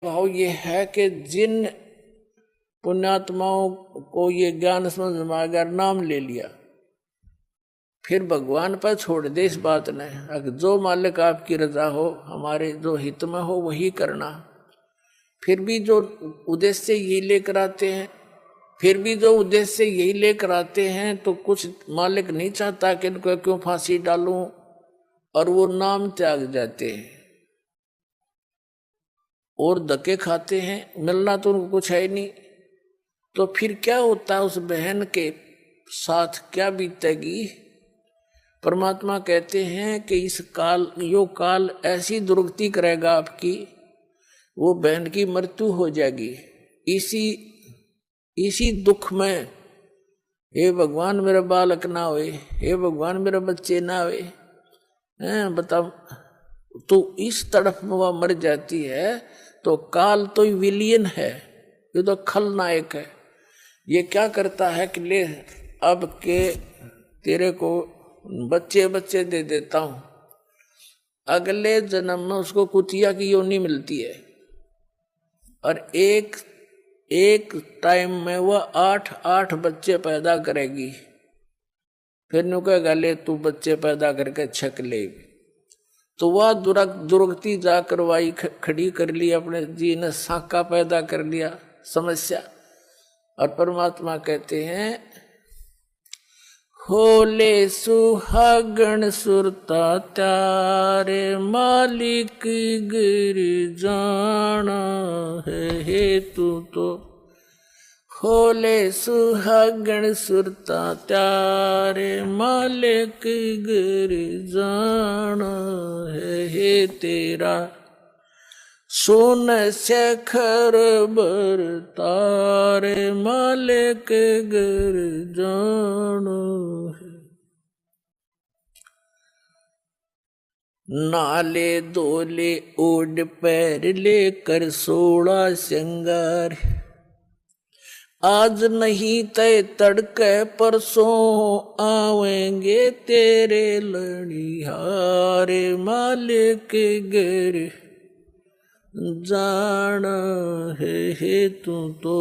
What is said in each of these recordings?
भाव ये है कि जिन पुण्यात्माओं को ये ज्ञान समझ में आ गया, नाम ले लिया, फिर भगवान पर छोड़ दे इस बात ने। अगर जो मालिक आपकी रजा हो, हमारे जो हित में हो वही करना। फिर भी जो उद्देश्य यही लेकर आते हैं, तो कुछ मालिक नहीं चाहता कि इनको क्यों फांसी डालूं, और वो नाम त्याग जाते हैं और धक्के खाते हैं। मिलना तो उनको कुछ है ही नहीं। तो फिर क्या होता है, उस बहन के साथ क्या बीतेगी। परमात्मा कहते हैं कि इस काल ऐसी दुर्गति करेगा आपकी, वो बहन की मृत्यु हो जाएगी। इसी दुख में, हे भगवान मेरा बालक ना होए, हे भगवान मेरा बच्चे ना होए, बताओ। तो इस तरफ में वह मर जाती है। तो काल तो विलियन है, ये तो खलनायक है। ये क्या करता है कि ले अब के तेरे को बच्चे दे देता हूं, अगले जन्म में उसको कुतिया की योनि मिलती है, और एक टाइम में वह 8 बच्चे पैदा करेगी। फिर नु कहेगा ले तू बच्चे पैदा करके छक ले। तो वह दुर्गति जा करवाई, खड़ी कर ली, अपने जी ने साका पैदा कर लिया, समस्या। और परमात्मा कहते हैं, होले सुहागण सुरता त्यारे, मालिक गिर जाना है हेतु तो। होले सुहागण सुरता त्यारे, मालिक गिर जाना है तेरा। सोन शेखर बर तारे, मालिक गिर जाना है। नाले दोले ओढ़ पैर लेकर 16 श्रृंगार, आज नहीं तय तड़के परसों आवेंगे तेरे लड़िहारे, मालिक गिर जाना है तू तो।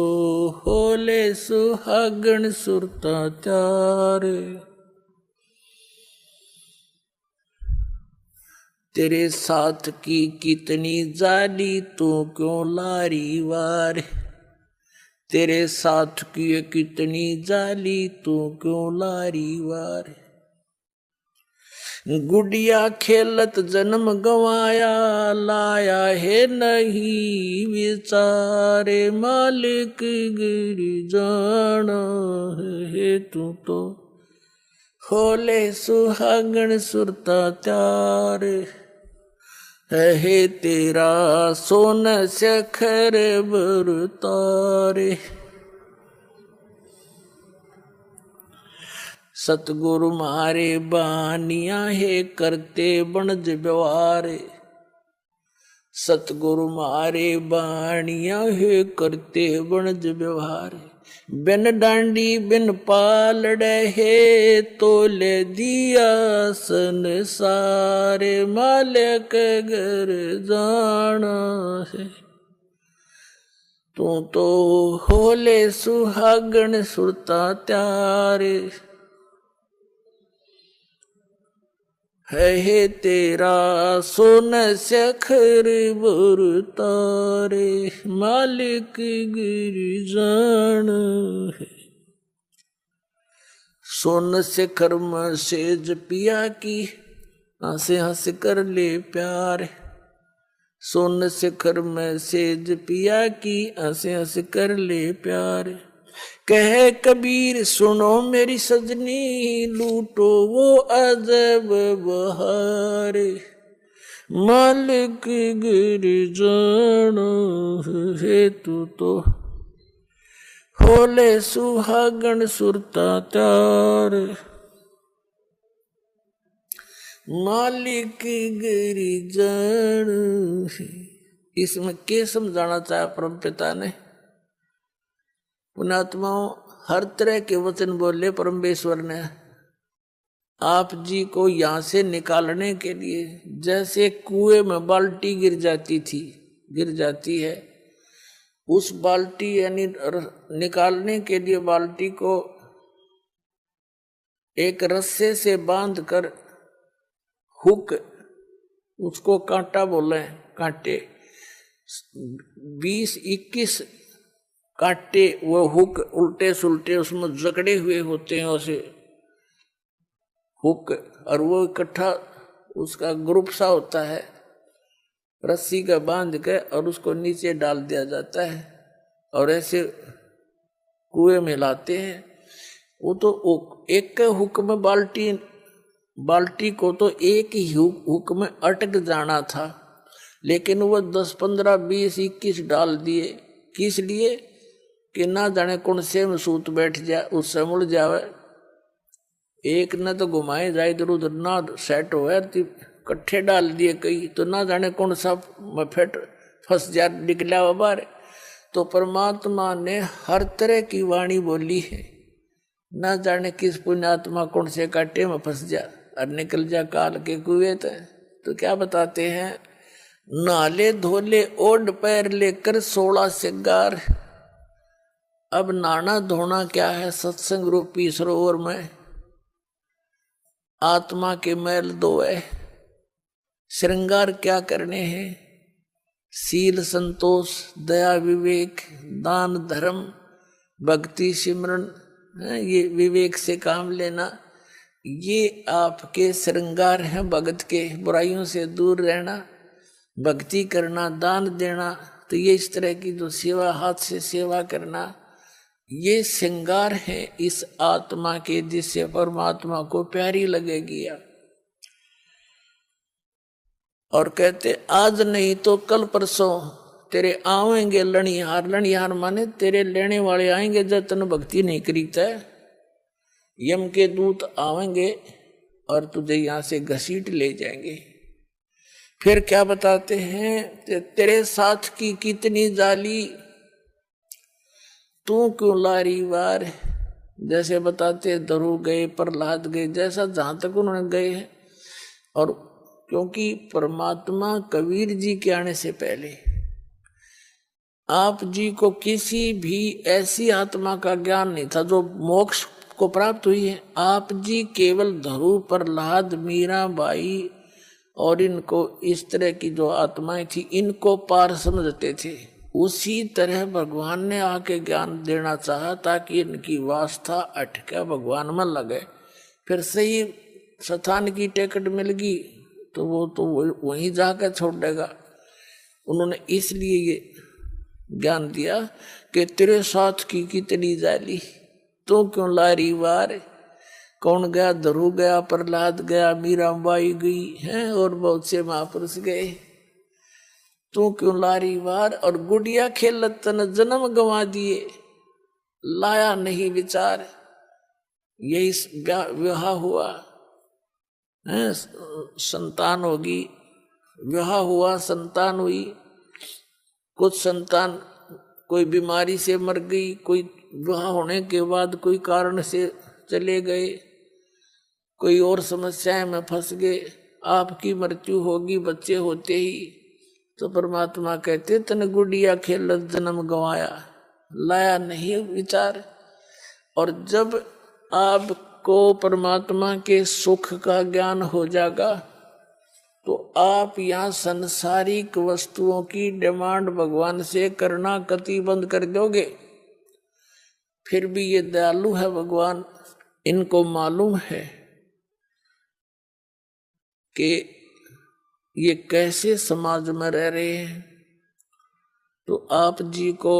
होले सुहागण सुरता त्यारे, तेरे साथ की कितनी जाली तू क्यों लारी वार। तेरे साथ की कितनी जाली तू क्यों लारी वार। गुड़िया खेलत जन्म गवाया, लाया है नहीं विचारे, मालिक गिर जाना है तू तो। होले सुहागण सुरता त्यारे, है तेरा सोन शेखर बर तारे। सतगुरु मारे बानिया है करते बनज व्यवहार। सतगुरु मारे बानिया है करते बनज व्यवहार। बिन डांडी बिन पालड़े है तोले दिया संसारे, मालिक घर जाना है तू तो। होले सुहागण सुरता त्यारे, है तेरा सोन शेखर बर तारे, मालिक गिर जान है। सोन शेखर में सेज पिया की, हंसे हंस कर ले प्यार। सोन शेखर में सेज पिया की, हंसे हंस कर ले प्यार। कहे कबीर सुनो मेरी सजनी, लूटो वो अजब बहार, मालिक गिर जाना है तू तो। होले सुहागण सुरता त्यार, मालिक गिर जाना है। इसमें क्या समझाना चाहा परम पिता ने? पुण्यात्माओं, हर तरह के वचन बोले परमेश्वर ने आप जी को यहां से निकालने के लिए। जैसे कुएं में बाल्टी गिर जाती थी, गिर जाती है। उस बाल्टी यानी निकालने के लिए बाल्टी को एक रस्से से बांध कर, हुक, उसको कांटा बोले, कांटे 20-21 कांटे वो हुक उल्टे सुल्टे उसमें जकड़े हुए होते हैं उसे हुक, और वो इकट्ठा उसका ग्रुप सा होता है, रस्सी का बांध के और उसको नीचे डाल दिया जाता है और ऐसे कुएं में लाते हैं। वो तो एक हुक में बाल्टी को तो एक ही हुक में अटक जाना था, लेकिन वो 10, 15, 20, 21 डाल दिए। किस लिए? कि ना जाने कौन से में सूत बैठ जाए, उससे मुड़ जावे। एक न तो घुमाए जाए इधर उधर ना सेट हो, इकट्ठे डाल दिए कई, तो ना जाने कौन सा फेट फंस जा निकला हुआ बाहर। तो परमात्मा ने हर तरह की वाणी बोली है, ना जाने किस पुण्यात्मा कौन से कांटे में फंस जा और निकल जा काल के कुएं। तो क्या बताते हैं, नाले धोले ओढ़ पैर लेकर 16 सिंगार। अब नहाना धोना क्या है? सत्संग रूपी सरोवर में आत्मा के मैल धोए। श्रृंगार क्या करने हैं? शील, संतोष, दया, विवेक, दान, धर्म, भक्ति, सिमरन, ये विवेक से काम लेना, ये आपके श्रृंगार हैं भगत के। बुराइयों से दूर रहना, भक्ति करना, दान देना, तो ये इस तरह की जो सेवा, हाथ से सेवा करना, ये श्रृंगार है इस आत्मा के, जिससे परमात्मा को प्यारी लगेगी। और कहते आज नहीं तो कल परसों तेरे आवेंगे लणिहार। लणिहार माने तेरे लेने वाले आएंगे जब तन भक्ति नहीं करीता है। यम के दूत आवेंगे और तुझे यहां से घसीट ले जाएंगे। फिर क्या बताते हैं, तेरे साथ की कितनी जाली तू क्यों लारी वार। जैसे बताते धरु गए, प्रहलाद गए, जैसा जहां तक उन्होंने गए हैं। और क्योंकि परमात्मा कबीर जी के आने से पहले आप जी को किसी भी ऐसी आत्मा का ज्ञान नहीं था जो मोक्ष को प्राप्त हुई है। आप जी केवल धरु, प्रहलाद, मीराबाई और इनको, इस तरह की जो आत्माएं थी, इनको पार समझते थे। उसी तरह भगवान ने आके ज्ञान देना चाहा ताकि इनकी वास्ता अटके भगवान में लगे। फिर सही स्थान की टिकट मिल गई तो वो तो वहीं जाकर छोड़ देगा। उन्होंने इसलिए ये ज्ञान दिया कि तेरे साथ की कितनी जाली तो क्यों लारी वार। कौन गया? धरु गया, प्रहलाद गया, मीराबाई गई हैं और बहुत से महापुरुष गए। तू क्यों लारी वार। और गुड़िया खेलत तन जन्म गंवा दिए, लाया नहीं विचार। यही विवाह हुआ है, संतान होगी, विवाह हुआ, संतान हुई, कुछ संतान कोई बीमारी से मर गई, कोई विवाह होने के बाद कोई कारण से चले गए, कोई और समस्याएं में फंस गए। आपकी मृत्यु होगी बच्चे होते ही। तो परमात्मा कहते तन गुड़िया खेलत जन्म गंवाया, लाया नहीं विचार। और जब आपको परमात्मा के सुख का ज्ञान हो जाएगा तो आप यहाँ संसारिक वस्तुओं की डिमांड भगवान से करना कति बंद कर दोगे। फिर भी ये दयालु है भगवान, इनको मालूम है कि ये कैसे समाज में रह रहे हैं। तो आप जी को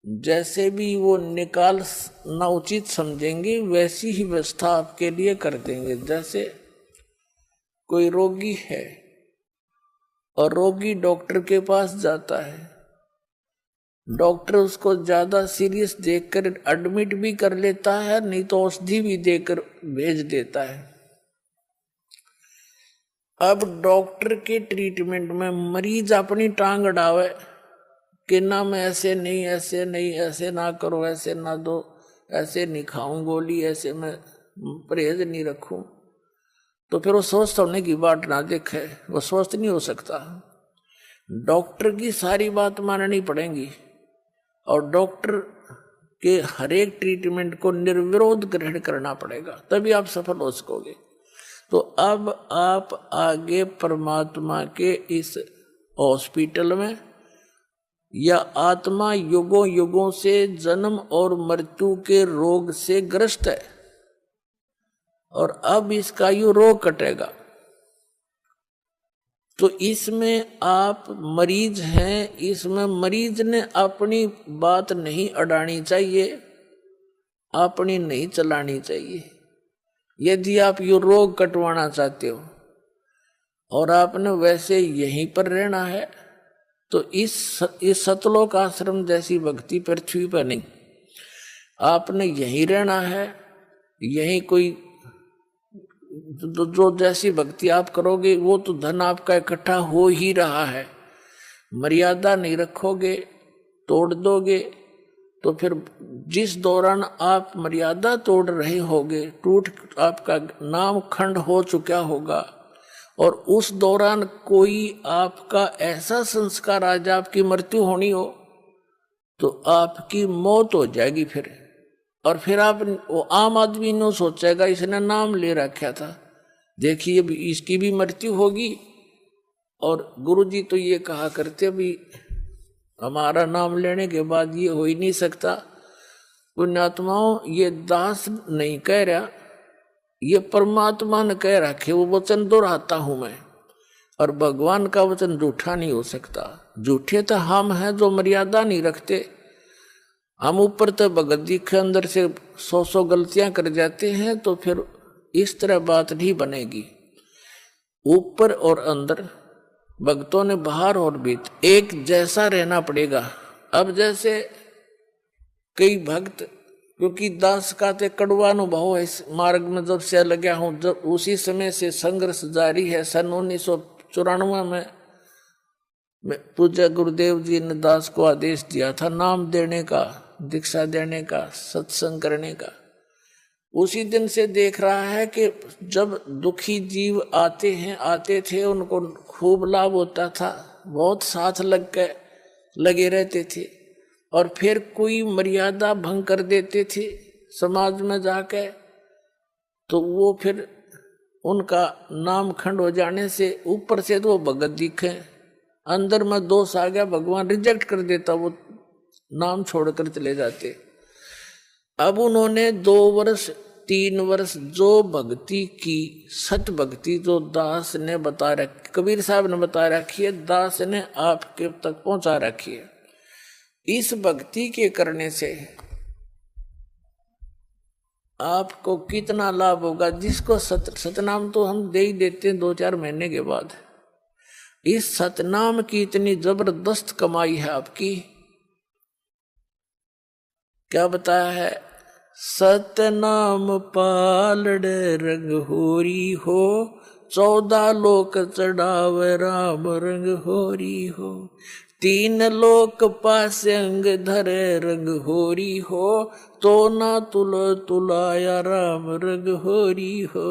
जैसे भी वो निकालना उचित समझेंगे वैसी ही व्यवस्था आपके लिए कर देंगे। जैसे कोई रोगी है और रोगी डॉक्टर के पास जाता है, डॉक्टर उसको ज्यादा सीरियस देखकर एडमिट भी कर लेता है, नहीं तो औषधि भी देकर भेज देता है। अब डॉक्टर के ट्रीटमेंट में मरीज अपनी टांग अड़ावे कि ना मैं ऐसे नहीं, ऐसे नहीं, ऐसे ना करो, ऐसे ना दो, ऐसे नहीं खाऊं गोली, ऐसे मैं परहेज नहीं रखूं, तो फिर वो स्वस्थ होने की बात ना देखे, वो स्वस्थ नहीं हो सकता। डॉक्टर की सारी बात माननी पड़ेगी और डॉक्टर के हर एक ट्रीटमेंट को निर्विरोध ग्रहण करना पड़ेगा, तभी आप सफल हो सकोगे। तो अब आप आगे परमात्मा के इस हॉस्पिटल में या आत्मा युगों युगों से जन्म और मृत्यु के रोग से ग्रस्त है और अब इसका यू रोग कटेगा। तो इसमें आप मरीज हैं, इसमें मरीज ने अपनी बात नहीं अड़ानी चाहिए, अपनी नहीं चलानी चाहिए। यदि आप ये रोग कटवाना चाहते हो और आपने वैसे यहीं पर रहना है तो इस सतलोक आश्रम जैसी भक्ति पृथ्वी पर नहीं, आपने यहीं रहना है। यहीं कोई जो जैसी भक्ति आप करोगे वो तो धन आपका इकट्ठा हो ही रहा है। मर्यादा नहीं रखोगे, तोड़ दोगे, तो फिर जिस दौरान आप मर्यादा तोड़ रहे होगे टूट आपका नाम खंड हो चुका होगा और उस दौरान कोई आपका ऐसा संस्कार आज आपकी मृत्यु होनी हो तो आपकी मौत हो जाएगी फिर। और फिर आप वो आम आदमी ने सोचेगा इसने नाम ले रखा था, देखिए इसकी भी मृत्यु होगी। और गुरुजी तो ये कहा करते भी हमारा नाम लेने के बाद ये हो ही नहीं सकता। पुण्यात्माओं, ये दास नहीं कह रहा, ये परमात्मा ने कह रखे, वो वचन दोहराता हूं मैं। और भगवान का वचन झूठा नहीं हो सकता। झूठे तो हम हैं जो मर्यादा नहीं रखते। हम ऊपर तो भगत जी के अंदर से 100 गलतियां कर जाते हैं तो फिर इस तरह बात नहीं बनेगी। ऊपर और अंदर भक्तों ने बाहर और भीतर एक जैसा रहना पड़ेगा। अब जैसे कई भक्त, क्योंकि दास का ते कड़वा अनुभव है इस मार्ग में जब से लगा हूं, जब उसी समय से संघर्ष जारी है। सन 1994 में पूज्य गुरुदेव जी ने दास को आदेश दिया था नाम देने का, दीक्षा देने का, सत्संग करने का। उसी दिन से देख रहा है कि जब दुखी जीव आते थे उनको खूब लाभ होता था, बहुत साथ लगे रहते थे। और फिर कोई मर्यादा भंग कर देते थे समाज में जाके तो वो फिर उनका नाम खंड हो जाने से ऊपर से तो वो भगत दिखे, अंदर में दोष आ गया, भगवान रिजेक्ट कर देता, वो नाम छोड़कर चले जाते। अब उन्होंने 2 वर्ष 3 वर्ष जो भक्ति की, सत भक्ति जो दास ने बता रखी, कबीर साहब ने बता रखी है, दास ने आपके तक पहुंचा रखी है। इस भक्ति के करने से आपको कितना लाभ होगा। जिसको सतनाम तो हम दे ही देते हैं 2-4 महीने के बाद। इस सतनाम की इतनी जबरदस्त कमाई है आपकी। क्या बताया है? सतनाम पालड़ रंग होरी हो, 14 लोक चढ़ावे राम रंग होरी हो, 3 लोक पास अंग धरे रंग होरी हो, तो ना तुलाया राम रंग होरी हो।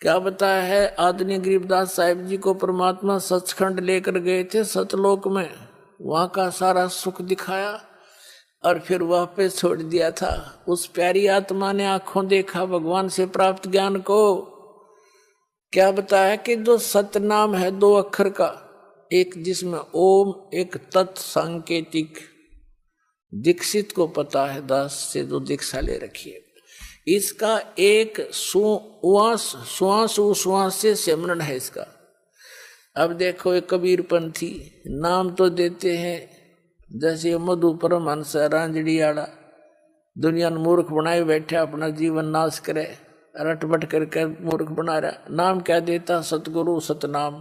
क्या बताया है? आदरणीय गरीबदास साहिब जी को परमात्मा सचखंड लेकर गए थे सतलोक में, वहां का सारा सुख दिखाया और फिर वापस छोड़ दिया था। उस प्यारी आत्मा ने आंखों देखा भगवान से प्राप्त ज्ञान को। क्या बताया कि जो सतनाम है 2 अक्षर का, एक जिसमें ओम, एक तत् सांकेतिक, दीक्षित को पता है, दास से जो दीक्षा ले रखी है, इसका एक श्वास से सिमरन है इसका। अब देखो एक कबीरपंथी नाम तो देते हैं, जैसे मधु परमहंस रांझड़ी आड़ा दुनिया ने मूर्ख बनाए बैठे, अपना जीवन नाश करे, रटबट करके मूर्ख बना रहा। नाम क्या देता? सतगुरु सतनाम।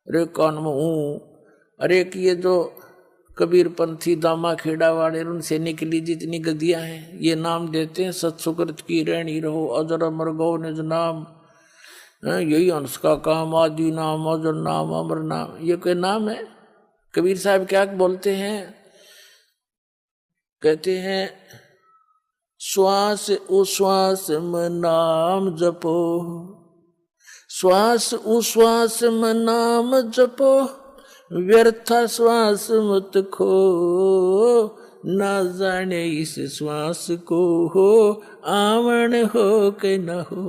अरे कौन में हूँ, अरे कि ये जो कबीरपंथी दामा खेड़ा वाले उनसे निकली जितनी गदियां हैं, ये नाम देते हैं सत्सुकृत की रहनी रहो, अजर अमर गौ निज नाम, यही हंस का काम, आदि नाम, अजर नाम, अमर नाम, ये कोई नाम है? कबीर साहब क्या बोलते हैं? कहते हैं श्वास उश्वास में नाम जपो, श्वास उश्वास में नाम जपो, व्यर्था श्वास मत खो, ना जाने इस श्वास को हो आवन हो के न हो।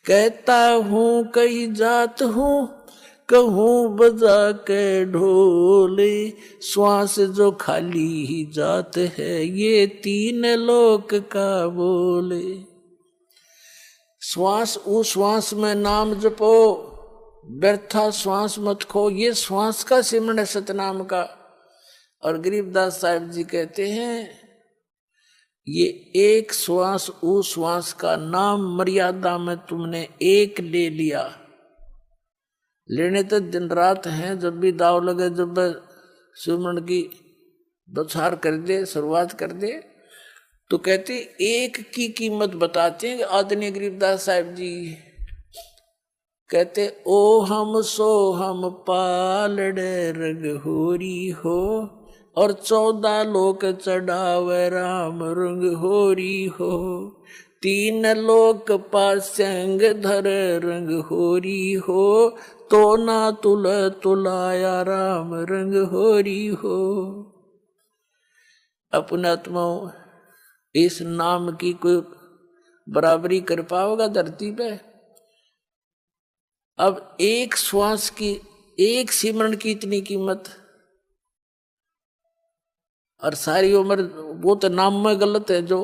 कहता हूँ कई जात हूँ, कहूँ बजा के ढोले, श्वास जो खाली ही जात है ये तीन लोक का बोले। श्वास उश्वास में नाम जपो, व्यर्था श्वास मत खो, ये श्वास का सिमरण है सतनाम का। और गरीबदास साहिब जी कहते हैं ये एक श्वास उश्वास का नाम मर्यादा में तुमने एक ले लिया, लेने तो दिन रात हैं, जब भी दाव लगे, जब सिमरण की बौछार कर दे, शुरुआत कर दे, तो कहते एक की कीमत बताते हैं आदरणीय गरीबदास साहिब जी। कहते ओ हम सो हम पालड़े रग होरी हो, और 14 लोक चढ़ावे राम रंग होरी हो। 3 लोक पासंग धर रंग होरी हो, तो ना तुल तुलाया राम रंग होरी हो। अपने आत्माओं इस नाम की कोई बराबरी कर पाओगा धरती पे? अब एक श्वास की, एक सिमरण की इतनी कीमत, और सारी उम्र वो तो नाम में गलत है जो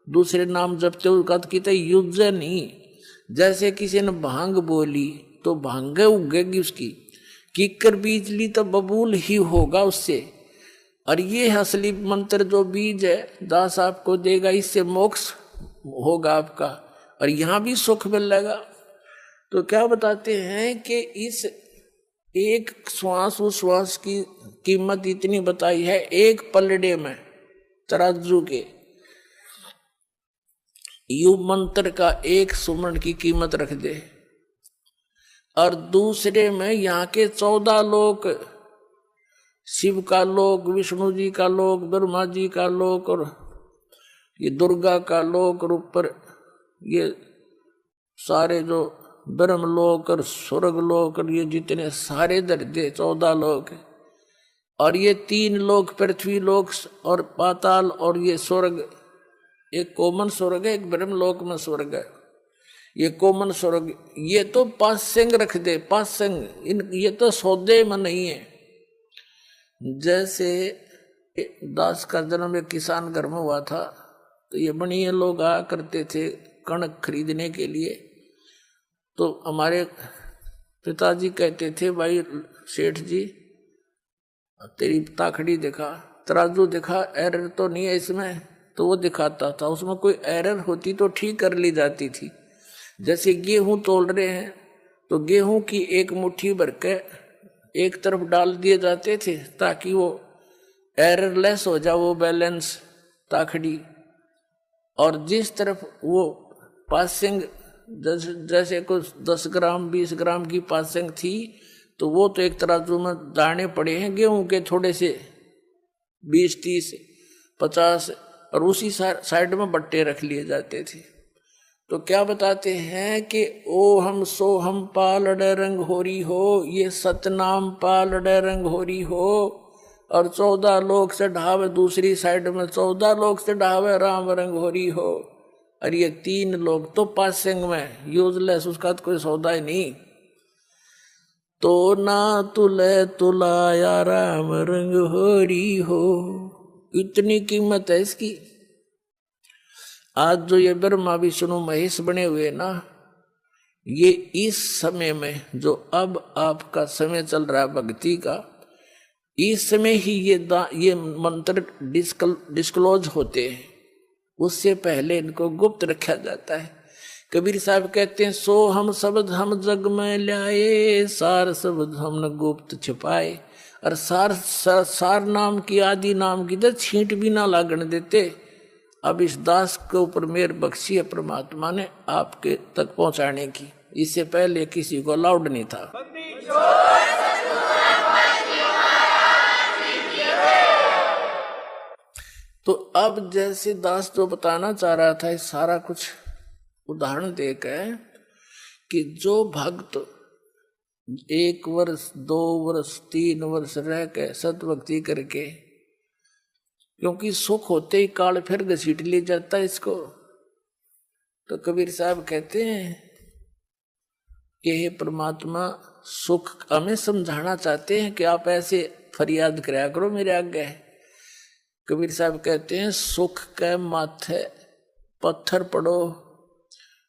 दूसरे नाम जपते उसका तो कहते युद्ध नहीं। जैसे किसी ने भांग बोली तो भांगे उगेगी उसकी, कीकर बीज ली तो बबूल ही होगा उससे। और ये असली मंत्र जो बीज है दास आपको देगा, इससे मोक्ष होगा आपका और यहाँ भी सुख मिलेगा। तो क्या बताते हैं कि इस एक श्वास उस श्वास की कीमत इतनी बताई है, एक पलड़े में तराजू के यु मंत्र का एक सुमरण की कीमत रख दे, और दूसरे में यहाँ के 14 लोक, शिव का लोक, विष्णु जी का लोक, ब्रह्मा जी का लोक, और ये दुर्गा का लोक, और ऊपर ये सारे जो ब्रह्म लोक और स्वर्ग लोक, और ये जितने सारे दर्जे 14 लोक, और ये 3 लोक पृथ्वी लोक और पाताल, और ये स्वर्ग, एक कोमन स्वर्ग है, एक ब्रह्म लोक में स्वर्ग है, ये कोमन स्वर्ग, ये तो पासंग रख दे, पासंग इन, ये तो सौदे में नहीं है। जैसे दास का जन्म एक किसान घर में हुआ था, तो ये बनिए लोग आया करते थे कणक खरीदने के लिए। तो हमारे पिताजी कहते थे भाई सेठ जी तेरी ताखड़ी दिखा, तराजू दिखा, एरर तो नहीं है इसमें। तो वो दिखाता था, उसमें कोई एरर होती तो ठीक कर ली जाती थी। जैसे गेहूं तोल रहे हैं तो गेहूं की एक मुट्ठी भर के एक तरफ डाल दिए जाते थे ताकि वो एररलेस हो जाए, वो बैलेंस ताखड़ी। और जिस तरफ वो पासिंग जैसे कुछ 10 ग्राम 20 ग्राम की पासिंग थी, तो वो तो एक तराजू में दाने पड़े हैं गेहूं के थोड़े से 20 30 50, और उसी साइड में बट्टे रख लिए जाते थे। तो क्या बताते हैं कि ओ हम सो हम पालड़े रंग होरी हो, ये सतनाम पालड़े रंग होरी हो, और 14 लोक से ढावे, दूसरी साइड में 14 लोक से ढावे राम रंग होरी हो। और ये 3 लोग तो पासिंग में यूजलेस, उसका तो कोई सौदा ही नहीं। तो ना तुले तुलाया राम रंग होरी हो, इतनी कीमत है इसकी। आज जो ये ब्रह्मा विष्णु महेश बने हुए ना, ये इस समय में जो अब आपका समय चल रहा है भक्ति का, इस समय ही ये मंत्र डिस्क्लोज होते हैं, उससे पहले इनको गुप्त रखा जाता है। कबीर साहब कहते हैं सो हम शब्द हम जग में लाए, सार शब्द हमने गुप्त छिपाए। और सार नाम की, आदि नाम की तो छींट भी ना लागण देते। अब इस दास के ऊपर मेहर बख्शी है परमात्मा ने आपके तक पहुंचाने की, इससे पहले किसी को अलाउड नहीं था। तो अब जैसे दास जो बताना चाह रहा था, सारा कुछ उदाहरण देकर कि जो भक्त 1 वर्ष 2 वर्ष 3 वर्ष रह के सतभक्ति करके, क्योंकि सुख होते ही काल फिर घसीट ले जाता है इसको। तो कबीर साहब कहते हैं कि हे परमात्मा, सुख हमें समझाना चाहते हैं कि आप ऐसे फरियाद कराया करो मेरे आगे। कबीर साहब कहते हैं सुख के माथे पत्थर पड़ो,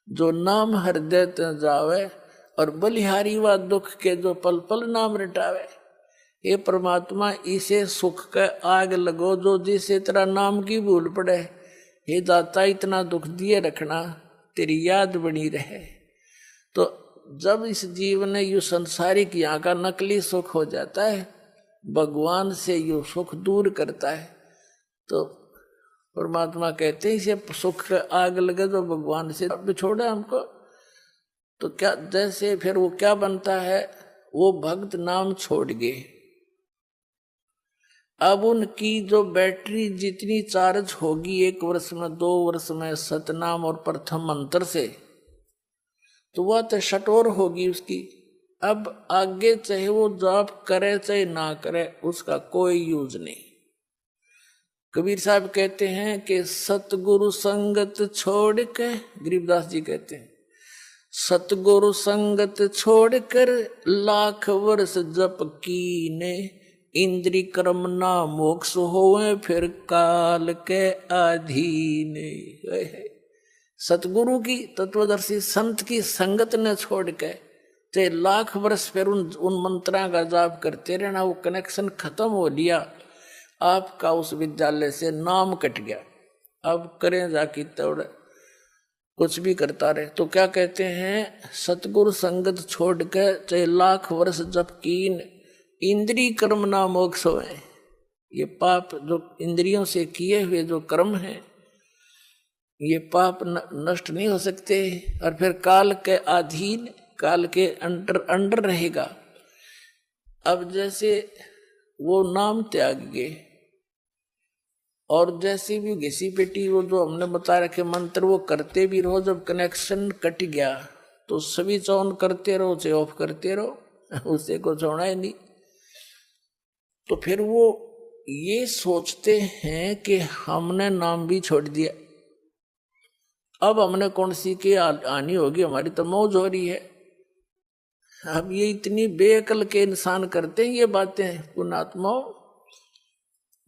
जो नाम हृदय ते जावे, और बलिहारी व दुख के जो पल पल नाम रटावे। ये परमात्मा इसे सुख का आग लगो, जो जिसे तेरा नाम की भूल पड़े। हे दाता, इतना दुख दिए रखना, तेरी याद बनी रहे। तो जब इस जीवन में यू संसारिक यहाँ का नकली सुख हो जाता है, भगवान से यू सुख दूर करता है। तो परमात्मा कहते हैं इसे सुख का आग लगे जो भगवान से बिछोड़े हमको। तो क्या जैसे फिर वो क्या बनता है, वो भक्त नाम छोड़ गए। अब उनकी जो बैटरी जितनी चार्ज होगी 1 वर्ष में 2 वर्ष में सतनाम और प्रथम मंत्र से, तो वह तो शटोर होगी उसकी। अब आगे चाहे वो जाप करे चाहे ना करे, उसका कोई यूज नहीं। कबीर साहब कहते हैं कि सतगुरु संगत छोड़ के, गरीबदास जी कहते हैं, सतगुरु संगत छोड़कर लाख वर्ष जप कीने, इंद्री कर्म ना मोक्ष होवे फिर काल के अधीन। सतगुरु की तत्वदर्शी संत की संगत ने छोड़ के चाहे लाख वर्ष फिर उन मंत्रा का जाप करते रहना, वो कनेक्शन खत्म हो लिया, आपका उस विद्यालय से नाम कट गया। अब करें जाकी तोड़, कुछ भी करता रहे। तो क्या कहते हैं, सतगुरु संगत छोड़ के चाहे लाख वर्ष जप कीन, इंद्री कर्म ना मोक्ष होए। ये पाप जो इंद्रियों से किए हुए जो कर्म हैं, ये पाप नष्ट नहीं हो सकते, और फिर काल के अधीन, काल के अंडर रहेगा। अब जैसे वो नाम त्याग गए, और जैसे भी घिसी पेटी वो जो हमने बता रखे मंत्र वो करते भी रहो, जब कनेक्शन कट गया तो स्विच ऑन करते रहो चाहे ऑफ करते रहो, उससे कुछ होना ही नहीं। तो फिर वो ये सोचते हैं कि हमने नाम भी छोड़ दिया, अब हमने कौन सी की आनी होगी, हमारी तो मौज हो रही है। अब ये इतनी बेअकल के इंसान करते हैं ये बातें, पुण्यात्माओं,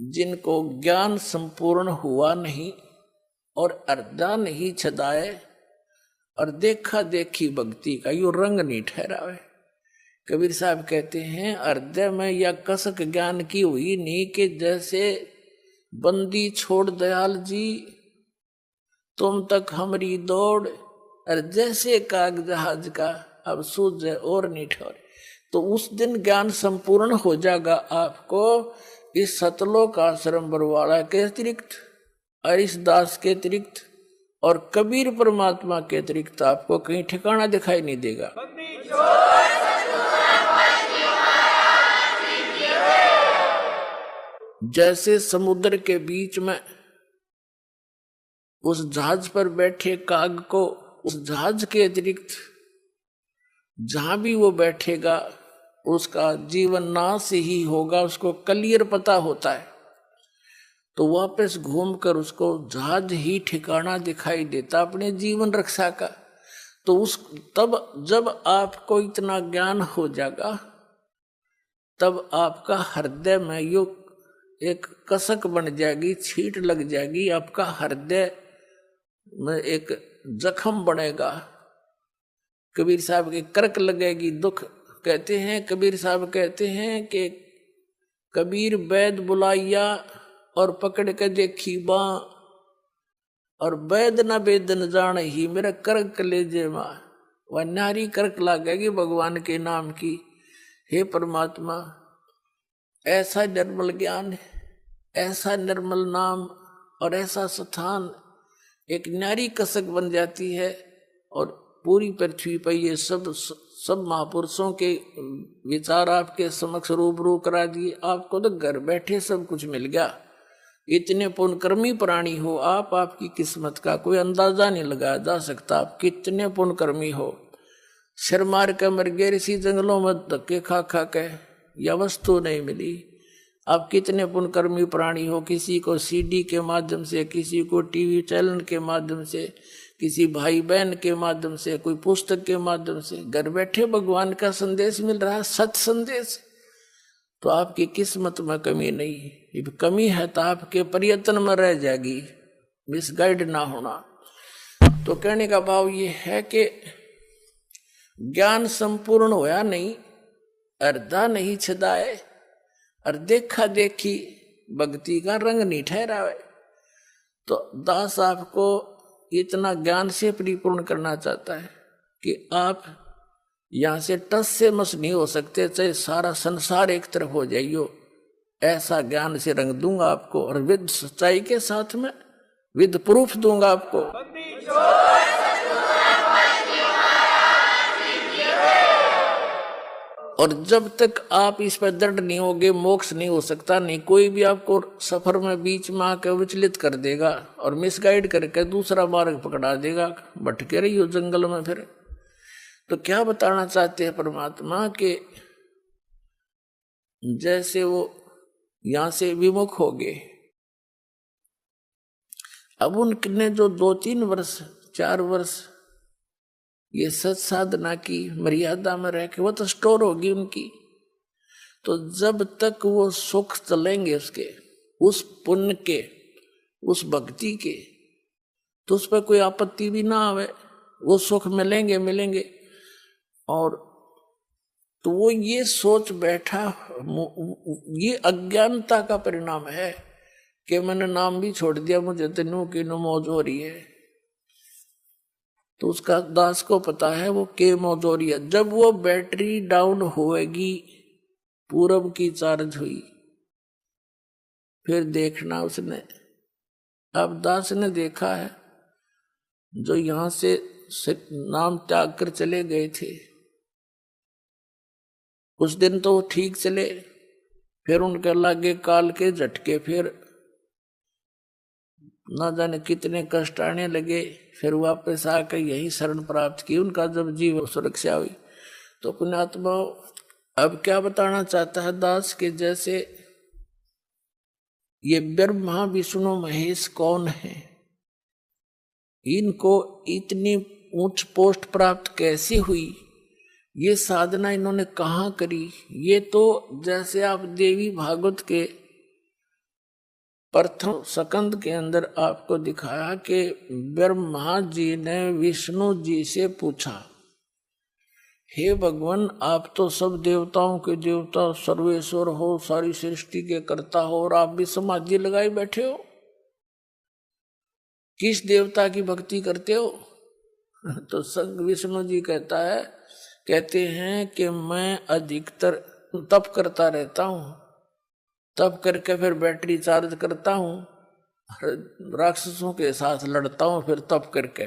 जिनको ज्ञान संपूर्ण हुआ नहीं और अर्धा नहीं छदाए, और देखा देखी भक्ति का यो रंग नहीं ठहरावे। कबीर साहब कहते हैं हृदय में या कसक ज्ञान की हुई नहीं, कि जैसे बंदी छोड़ दयाल जी तुम तक हमारी दौड़, और जैसे काग जहाज का अब सूझ और नहीं ठहरे। तो उस दिन ज्ञान संपूर्ण हो जाएगा आपको, इस सतलोक आश्रम बरवाड़ा के अतिरिक्त, और इस दास के अतिरिक्त, और कबीर परमात्मा के अतिरिक्त आपको कहीं ठिकाना दिखाई नहीं देगा। जैसे समुद्र के बीच में उस जहाज पर बैठे काग को, उस जहाज के अतिरिक्त जहां भी वो बैठेगा उसका जीवन नाश ही होगा, उसको क्लियर पता होता है। तो वापस घूमकर उसको जहाज ही ठिकाना दिखाई देता अपने जीवन रक्षा का। तो तब जब आपको इतना ज्ञान हो जाएगा, तब आपका हृदय में यो एक कसक बन जाएगी, छींट लग जाएगी, आपका हृदय में एक जख्म बनेगा, कबीर साहब की करक लगेगी, दुख। कहते हैं कबीर साहब कहते हैं कि कबीर वैद बुलाइया और पकड़ के देखी बाँ, और वैद न वेदन जान ही मेरा करक ले जे माँ। वह नारी करक लगेगी भगवान के नाम की। हे परमात्मा, ऐसा निर्मल ज्ञान, ऐसा निर्मल नाम और ऐसा स्थान, एक नारी कसक बन जाती है, और पूरी पृथ्वी पर ये सब महापुरुषों के विचार आपके समक्ष रूबरू करा दिए। आपको तो घर बैठे सब कुछ मिल गया। इतने पुण्यकर्मी प्राणी हो आप, आपकी किस्मत का कोई अंदाजा नहीं लगाया जा सकता। आप कितने पुण्यकर्मी हो। सिर मार के मर गए इसी जंगलों में धक्के खा खा के, या वस्तु नहीं मिली। आप कितने पुण्यकर्मी प्राणी हो, किसी को सीडी के माध्यम से, किसी को टीवी चैनल के माध्यम से, किसी भाई बहन के माध्यम से, कोई पुस्तक के माध्यम से घर बैठे भगवान का संदेश मिल रहा है, सत्य संदेश। तो आपकी किस्मत में कमी नहीं, अब कमी है तो आपके प्रयत्न में रह जाएगी, मिसगाइड ना होना। तो कहने का भाव ये है कि ज्ञान संपूर्ण होया नहीं, अर्धा नहीं छदाए, और देखा देखी भक्ति का रंग नहीं ठहरावे। तो दास आपको इतना ज्ञान से परिपूर्ण करना चाहता है कि आप यहां से टस से मस नहीं हो सकते, चाहे सारा संसार एक तरफ हो जाइयो, ऐसा ज्ञान से रंग दूंगा आपको, और विद सच्चाई के साथ में विद प्रूफ दूंगा आपको। और जब तक आप इस पर दृढ़ नहीं होगे, मोक्ष नहीं हो सकता। नहीं, कोई भी आपको सफर में बीच में आकर विचलित कर देगा और मिसगाइड करके दूसरा मार्ग पकड़ा देगा, भटके रही हो जंगल में फिर। तो क्या बताना चाहते हैं परमात्मा के जैसे वो यहां से विमुख हो गए, अब उनने जो 2-3 वर्ष 4 वर्ष ये सत साधना की मर्यादा में रह के वो तो स्टोर होगी उनकी। तो जब तक वो सुख चलेंगे उसके, उस पुण्य के, उस भक्ति के, तो उस पर कोई आपत्ति भी ना आवे, वो सुख मिलेंगे। और तो वो ये सोच बैठा, ये अज्ञानता का परिणाम है कि मैंने नाम भी छोड़ दिया, मुझे तेनू की नो मौज हो रही है। तो उसका दास को पता है वो के मौज हो रही है। जब वो बैटरी डाउन होएगी, पूरब की चार्ज हुई, फिर देखना उसने। अब दास ने देखा है जो यहां से नाम त्याग कर चले गए थे, कुछ दिन तो ठीक चले, फिर उनके लागे काल के झटके, फिर ना जाने कितने कष्ट आने लगे, फिर वापस आकर यही शरण प्राप्त की। उनका जब जीव सुरक्षा हुई तो पुण्यात्मा अब क्या बताना चाहता है दास के जैसे ये ब्रह्मा विष्णु महेश कौन है, इनको इतनी उच्च पोस्ट प्राप्त कैसे हुई, ये साधना इन्होंने कहाँ करी। ये तो जैसे आप देवी भागवत के प्रथम स्कंद के अंदर आपको दिखाया कि ब्रह्मा जी ने विष्णु जी से पूछा, हे भगवान आप तो सब देवताओं के देवता सर्वेश्वर हो, सारी सृष्टि के कर्ता हो, और आप भी समाधि लगाए बैठे हो, किस देवता की भक्ति करते हो? तो संग विष्णु जी कहते हैं कि मैं अधिकतर तप करता रहता हूं, तप करके फिर बैटरी चार्ज करता हूँ, राक्षसों के साथ लड़ता हूँ, फिर तप करके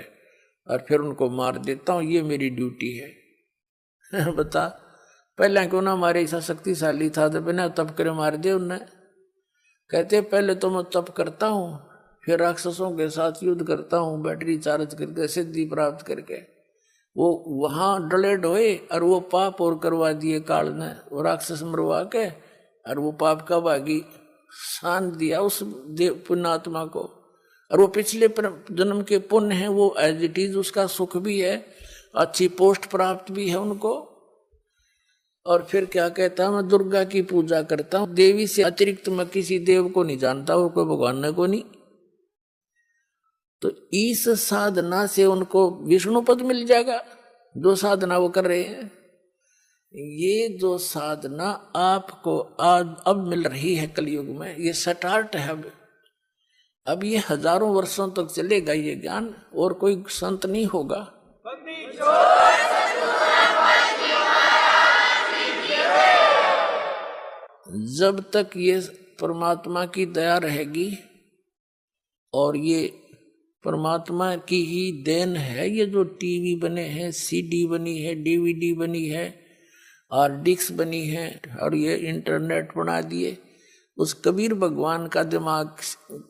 और फिर उनको मार देता हूँ, ये मेरी ड्यूटी है। बता पहले क्यों ना मारे, ऐसा शक्तिशाली था तो बिना तप करे मार दे उन्हें। कहते पहले तो मैं तप करता हूँ, फिर राक्षसों के साथ युद्ध करता हूँ, बैटरी चार्ज करके सिद्धि प्राप्त करके। वो वहां डले ढोए और वो पाप और करवा दिए काल ने, वो राक्षस मरवा के, और वो पाप का भागी शान दिया उस पुण्यात्मा को। और वो पिछले जन्म के पुण्य है, वो एज इट इज उसका सुख भी है, अच्छी पोस्ट प्राप्त भी है उनको। और फिर क्या कहता है, मैं दुर्गा की पूजा करता हूँ, देवी से अतिरिक्त मैं किसी देव को नहीं जानता, वो कोई भगवान को नहीं। तो इस साधना से उनको विष्णु पद मिल जाएगा, जो साधना वो कर रहे हैं। ये जो साधना आपको आज अब मिल रही है कलयुग में, ये स्टार्ट है। अब ये हजारों वर्षों तक चलेगा ये ज्ञान, और कोई संत नहीं होगा। जब तक ये परमात्मा की दया रहेगी, और ये परमात्मा की ही देन है, ये जो टीवी बने हैं, सीडी बनी है, डीवीडी बनी है, और डिस्क बनी है, और ये इंटरनेट बना दिए, उस कबीर भगवान का दिमाग,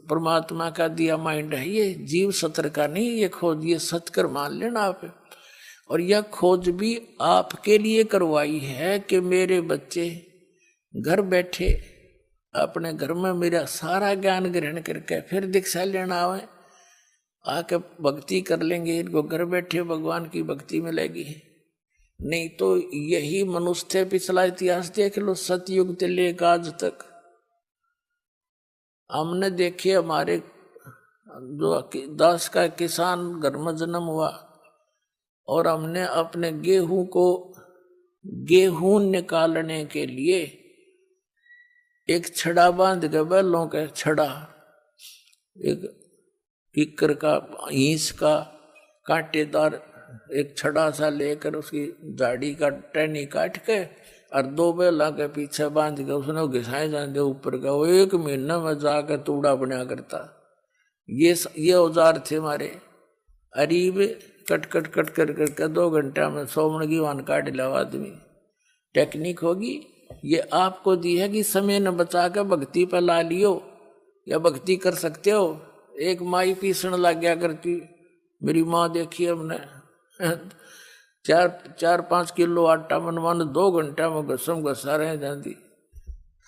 परमात्मा का दिया माइंड है। ये जीव सत्र का नहीं, ये खोद ये सत्कर मान लेना आप। और यह खोज भी आपके लिए करवाई है कि मेरे बच्चे घर बैठे अपने घर में मेरा सारा ज्ञान ग्रहण करके फिर दीक्षा लेना आवे, आके भक्ति कर लेंगे, इनको घर बैठे भगवान की भक्ति मिलेगी। नहीं तो यही मनुष्य थे, पिछला इतिहास देख लो, सतयुग से लेकर आज तक हमने देखे। हमारे जो दास का किसान घर में जन्म हुआ और हमने अपने गेहूं निकालने के लिए एक छड़ा बांध के, बैलों का छड़ा, एक किक्कर का ईंस का कांटेदार एक छड़ा सा लेकर उसकी झाड़ी का टहनी काट के और 2 बैला के पीछे बांध के उसने घिसाए जाते ऊपर का, वो 1 महीने में जाकर तूड़ा बना करता। ये औजार थे हमारे। अरीब कट कट कट कर करके 2 घंटा में 100 मन की वान काट लिया आदमी। टेक्निक होगी ये आपको दी है कि समय न बचा कर भक्ति पर ला लियो या भक्ति कर सकते हो। एक माई पीसण लग गया करती, मेरी माँ देखी हमने 4-5 किलो आटा मनवान 2 घंटा में घसम घसा रह जाती।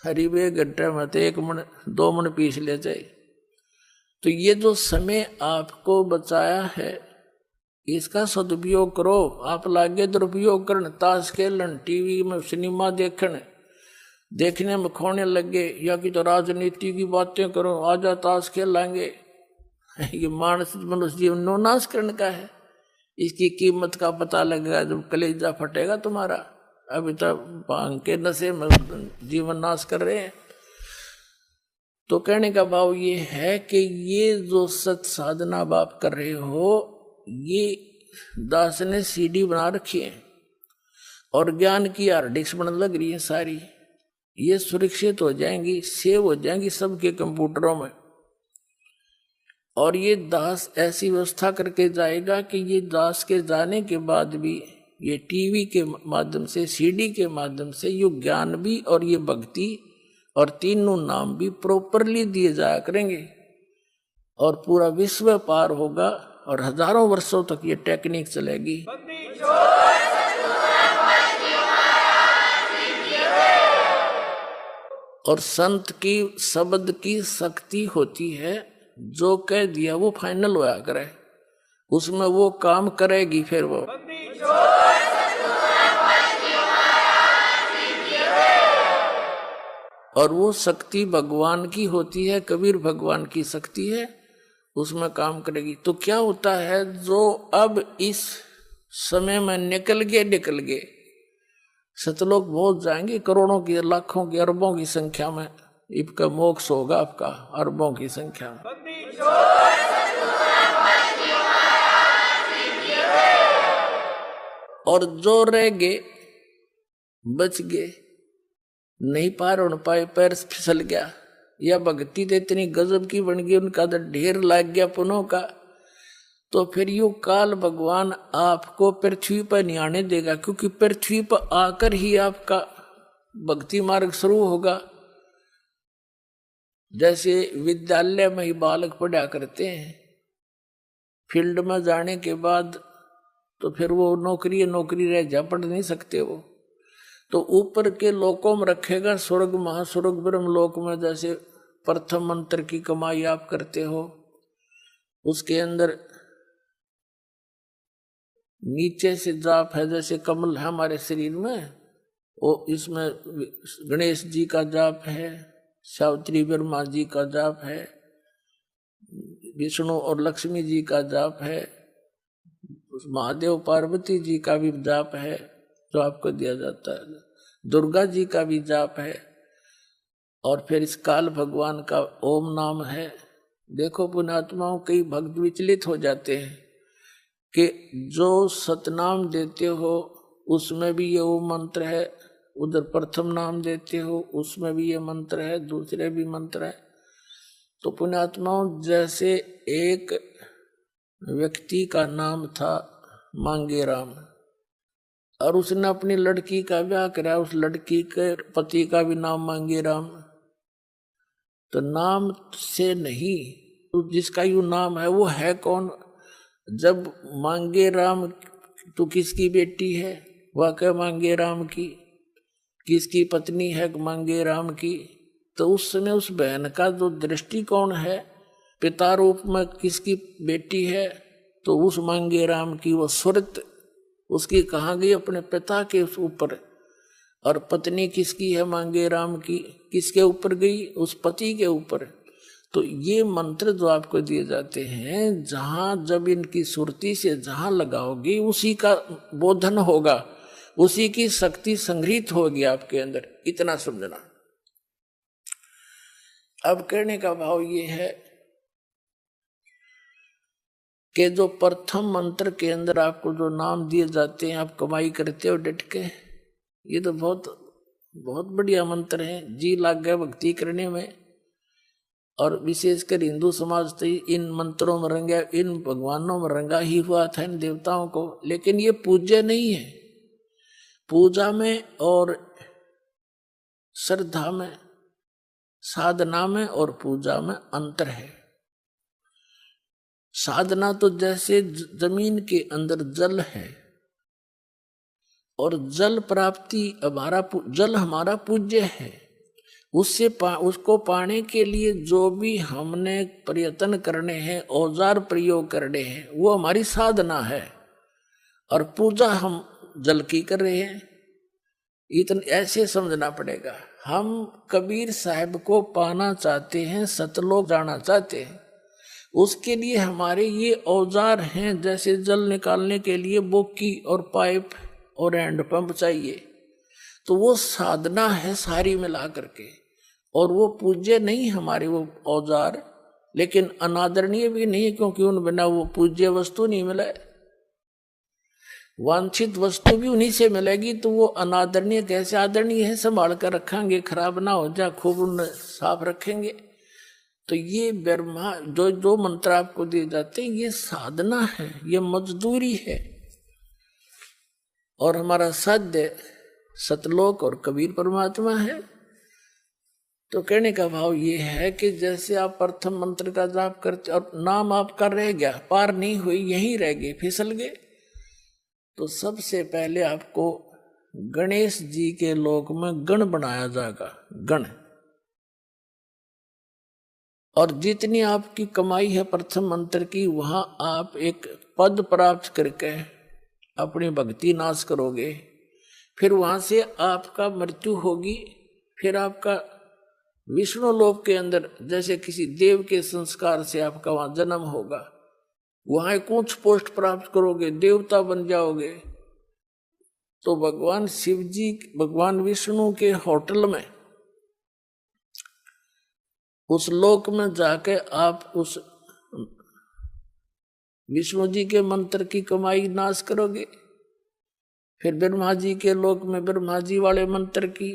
करीब 1 घंटे में तो 1 मन 2 मन पीस ले जाए। तो ये जो समय आपको बचाया है इसका सदुपयोग करो। आप लागे दुरुपयोग करन, ताश खेलन, टीवी में सिनेमा देखने में खोने लगे, या कि तो राजनीति की बातें करो, आजा ताश खेल लेंगे। ये मनुष्य जीवन नो नाश करने का है। इसकी कीमत का पता लगेगा जब कलेजा फटेगा तुम्हारा। अभी तो भांग के नशे में जीवन नाश कर रहे हैं। तो कहने का भाव ये है कि ये जो सत साधना बाप कर रहे हो, ये दास ने सीडी बना रखी है और ज्ञान की हार्ड डिस्क बनने लग रही है सारी। ये सुरक्षित हो जाएंगी, सेव हो जाएंगी सबके कंप्यूटरों में। और ये दास ऐसी व्यवस्था करके जाएगा कि ये दास के जाने के बाद भी ये टीवी के माध्यम से, सीडी के माध्यम से ये ज्ञान भी और ये भक्ति और तीनों नाम भी प्रॉपरली दिए जाया करेंगे और पूरा विश्व पार होगा और हजारों वर्षों तक ये टेक्निक चलेगी। और संत की शब्द की शक्ति होती है, जो कह दिया वो फाइनल होया करे, उसमें वो काम करेगी। फिर वो और वो शक्ति भगवान की होती है, कबीर भगवान की शक्ति है, उसमें काम करेगी। तो क्या होता है, जो अब इस समय में निकल गए सतलोक पहुंच जाएंगे, करोड़ों की, लाखों की, अरबों की संख्या में इनका मोक्ष होगा, आपका अरबों की संख्या में। और जो रह गए बच गए, नहीं पार हो पाए, पैर फिसल गया, या भक्ति तो इतनी गजब की बन गई, उनका तो ढेर लाग गया पुनों का, तो फिर यू काल भगवान आपको पृथ्वी पर नहीं आने देगा, क्योंकि पृथ्वी पर आकर ही आपका भक्ति मार्ग शुरू होगा। जैसे विद्यालय में ही बालक पढ़ा करते हैं, फील्ड में जाने के बाद तो फिर वो नौकरी रह जा, पढ़ नहीं सकते वो, तो ऊपर के लोकों में रखेगा, स्वर्ग महास्वर्ग ब्रह्म लोक में। जैसे प्रथम मंत्र की कमाई आप करते हो, उसके अंदर नीचे से जाप है, जैसे कमल है हमारे शरीर में, वो इसमें गणेश जी का जाप है, सावित्री ब्रह्मा जी का जाप है, विष्णु और लक्ष्मी जी का जाप है, महादेव पार्वती जी का भी जाप है जो आपको दिया जाता है, दुर्गा जी का भी जाप है, और फिर इस काल भगवान का ओम नाम है। देखो पुण्यात्माओं, कई भक्त विचलित हो जाते हैं कि जो सतनाम देते हो उसमें भी ये ओम मंत्र है, उधर प्रथम नाम देते हो उसमें भी ये मंत्र है, दूसरे भी मंत्र है। तो पुण्यात्माओं, जैसे एक व्यक्ति का नाम था मांगे राम, और उसने अपनी लड़की का ब्याह कराया, उस लड़की के पति का भी नाम मांगे राम। तो नाम से नहीं, तो जिसका यू नाम है वो है कौन? जब मांगे राम तू किसकी बेटी है? वह कह मांगे राम की। किसकी पत्नी है? मांगे राम की। तो उस समय उस बहन का जो दृष्टिकोण है, पिता रूप में किसकी बेटी है, तो उस मांगे राम की वो सुरत उसकी कहाँ गई? अपने पिता के ऊपर। और पत्नी किसकी है? मांगे राम की। किसके ऊपर गई? उस पति के ऊपर। तो ये मंत्र जो आपको दिए जाते हैं, जहां जब इनकी सुरती से जहां लगाओगे उसी का बोधन होगा, उसी की शक्ति संग्रहित होगी आपके अंदर। इतना समझना। अब कहने का भाव ये है कि जो प्रथम मंत्र के अंदर आपको जो नाम दिए जाते हैं, आप कमाई करते हो डट के, ये तो बहुत बहुत बढ़िया मंत्र है। जी लाग गया भक्ति करने में। और विशेषकर हिंदू समाज तो इन मंत्रों में रंगा, इन भगवानों में रंगा ही हुआ था, इन देवताओं को। लेकिन ये पूज्य नहीं है। पूजा में और श्रद्धा में, साधना में और पूजा में अंतर है। साधना तो जैसे जमीन के अंदर जल है, और जल प्राप्ति जल हमारा पूज्य है। उसको पाने के लिए जो भी हमने प्रयत्न करने हैं, औजार प्रयोग करने हैं, वो हमारी साधना है। और पूजा हम जल की कर रहे हैं। इतना ऐसे समझना पड़ेगा। हम कबीर साहब को पाना चाहते हैं, सतलोक जाना चाहते हैं, उसके लिए हमारे ये औजार हैं। जैसे जल निकालने के लिए बोकी और पाइप और हैंडपंप चाहिए, तो वो साधना है सारी मिला करके। और वो पूज्य नहीं हमारे वो औजार, लेकिन अनादरणीय भी नहीं, क्योंकि उन बिना वो पूज्य वस्तु नहीं मिले। वांछित वस्तु भी उन्हीं से मिलेगी, तो वो अनादरणीय कैसे आदरणीय है? संभाल कर रखेंगे, खराब ना हो जाए, खूब उन्हें साफ रखेंगे। तो ये ब्रह्मा जो मंत्र आपको दिए जाते हैं, ये साधना है, ये मजदूरी है। और हमारा साध्य सतलोक और कबीर परमात्मा है। तो कहने का भाव ये है कि जैसे आप प्रथम मंत्र का जाप करते और नाम आपका रह गया, पार नहीं हुई, यहीं रह गए, फिसल गए, तो सबसे पहले आपको गणेश जी के लोक में गण बनाया जाएगा, गण। और जितनी आपकी कमाई है प्रथम मंत्र की, वहां आप एक पद प्राप्त करके अपनी भक्ति नाश करोगे। फिर वहां से आपका मृत्यु होगी। फिर आपका विष्णु लोक के अंदर जैसे किसी देव के संस्कार से आपका वहां जन्म होगा। वहां एक ऊंच पोस्ट प्राप्त करोगे, देवता बन जाओगे। तो भगवान शिव जी, भगवान विष्णु के होटल में, उस लोक में जाके आप उस विष्णु जी के मंत्र की कमाई नाश करोगे। फिर ब्रह्मा जी के लोक में ब्रह्मा जी वाले मंत्र की,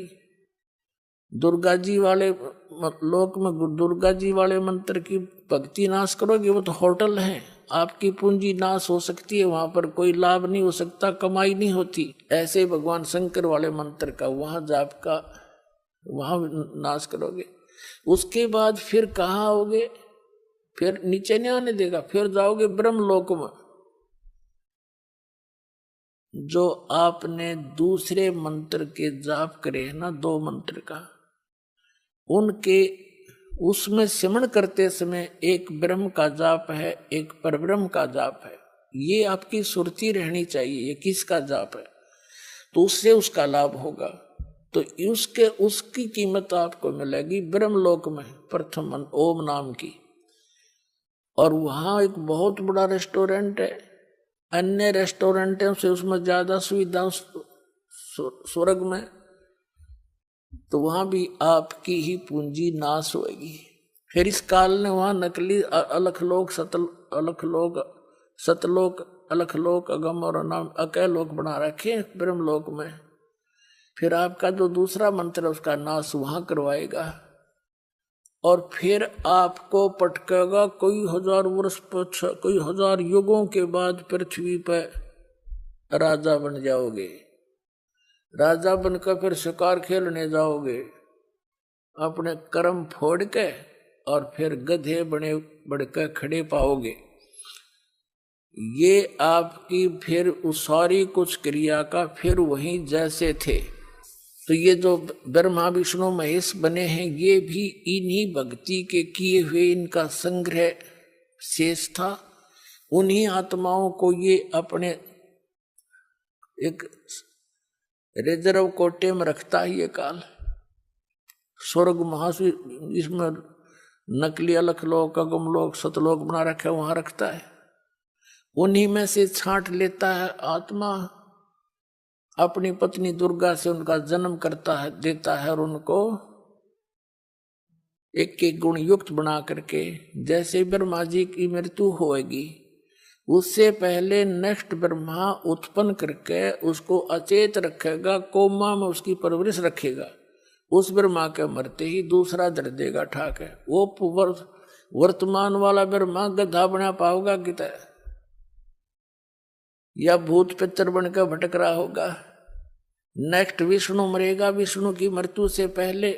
दुर्गा जी वाले लोक में दुर्गा जी वाले मंत्र की भक्ति नाश करोगे। वो तो होटल है, आपकी पूंजी नाश हो सकती है, वहां पर कोई लाभ नहीं हो सकता, कमाई नहीं होती। ऐसे भगवान शंकर वाले मंत्र का वहां जाप का वहां नाश करोगे। उसके बाद फिर कहाँ आओगे? फिर नीचे नहीं आने देगा, फिर जाओगे ब्रह्म लोक में। जो आपने दूसरे मंत्र के जाप करे है ना, 2 मंत्र का, उनके उसमें सिमरण करते समय एक ब्रह्म का जाप है, एक परब्रह्म का जाप है। ये आपकी सुरती रहनी चाहिए, ये किसका जाप है, तो उससे उसका लाभ होगा। तो उसकी कीमत आपको मिलेगी ब्रह्मलोक में, प्रथम ओम नाम की। और वहां एक बहुत बड़ा रेस्टोरेंट है, अन्य रेस्टोरेंटों से उसमें ज्यादा सुविधा स्वर्ग में। तो वहां भी आपकी ही पूंजी नाश होगी। फिर इस काल ने वहां नकली अलखलोक सतलोक अलखलोक अगम और अनाम अकय लोक बना रखे ब्रह्मलोक में। फिर आपका जो दूसरा मंत्र है उसका नाश वहां करवाएगा। और फिर आपको पटकेगा कोई 1000 वर्ष, कोई 1000 युगों के बाद पृथ्वी पर राजा बन जाओगे। राजा बनकर फिर शिकार खेलने जाओगे, अपने कर्म फोड़ के, और फिर गधे बने बढ़कर खड़े पाओगे। ये आपकी फिर उस सारी कुछ क्रिया का फिर वही जैसे थे। तो ये जो ब्रह्मा विष्णु महेश बने हैं ये भी इन्हीं भक्ति के किए हुए इनका संग्रह शेष था। उन्हीं आत्माओं को ये अपने एक रिजर्व कोटे में रखता है ये काल। स्वर्ग महासु इसमें नकली अलख लोक अगम लोक सतलोक बना रखे वहां रखता है। उन्हीं में से छांट लेता है आत्मा, अपनी पत्नी दुर्गा से उनका जन्म करता है, देता है और उनको एक एक गुण युक्त बना करके जैसे ब्रह्मा जी की मृत्यु होएगी उससे पहले नेक्स्ट ब्रह्मा उत्पन्न करके उसको अचेत रखेगा, कोमा में उसकी परवरिश रखेगा। उस ब्रह्मा के मरते ही दूसरा धर देगा ठाक है। वो वर्तमान वाला ब्रह्मा गधा बना पाओगा कितना, या भूत पितर बनकर भटक रहा होगा। नेक्स्ट विष्णु मरेगा, विष्णु की मृत्यु से पहले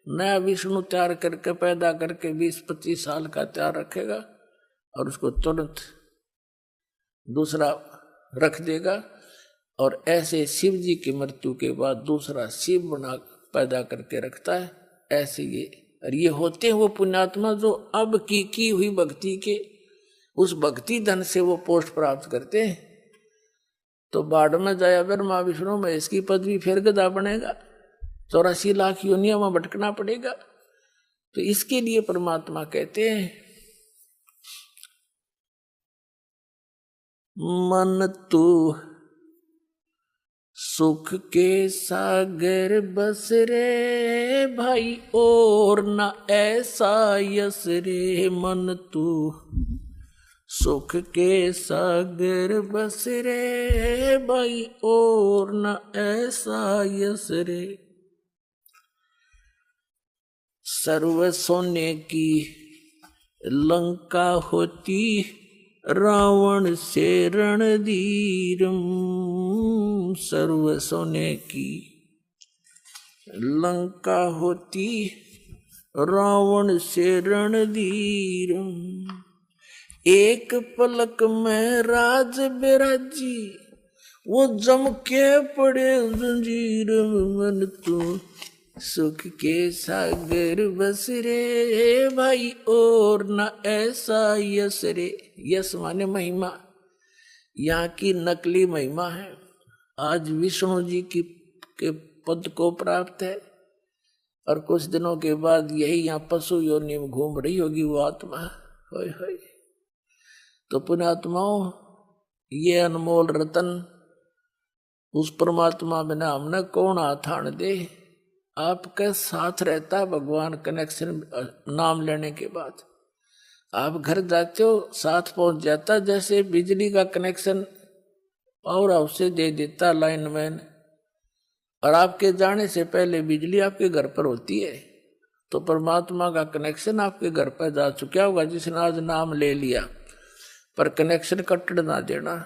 नया विष्णु तैयार करके पैदा करके 20-25 साल का तैयार रखेगा और उसको तुरंत दूसरा रख देगा। और ऐसे शिव जी की मृत्यु के बाद दूसरा शिव बना पैदा करके रखता है। ऐसे ये होते हैं वो पुण्यात्मा जो अब की हुई भक्ति के उस भक्ति धन से वो पोस्ट प्राप्त करते हैं। तो बाढ़ में जाया ब्रह्मा विष्णु में इसकी पदवी फिर गधा बनेगा, 84 लाख योनियों में भटकना पड़ेगा। तो इसके लिए परमात्मा कहते हैं मन तू सुख के सागर बस रे भाई और न ऐसा यस रे। मन तू सुख के सागर बस रे भाई और न ऐसा यस रे। सर्व सोने की लंका होती रावण से रणधीरम। सर्व सोने की लंका होती रावण से रणधीरम। एक पलक में राज बिराजी वो जम के पड़े जंजीर। मन तू सुख के सागर बस रे भाई और न ऐसा यस रे। यस माने महिमा, यहाँ की नकली महिमा है। आज विष्णु जी के पद को प्राप्त है और कुछ दिनों के बाद यही यहाँ पशु योनि में घूम रही होगी वो आत्मा। होय होय। तो पुण्यात्माओं ये अनमोल रतन उस परमात्मा बिना हमने कौन आथान दे। आपके साथ रहता भगवान कनेक्शन नाम लेने के बाद। आप घर जाते हो साथ पहुंच जाता, जैसे बिजली का कनेक्शन पावर हाउस से दे देता लाइनमैन, और आपके जाने से पहले बिजली आपके घर पर होती है। तो परमात्मा का कनेक्शन आपके घर पर जा चुका होगा जिसने आज नाम ले लिया। पर कनेक्शन कट ना देना,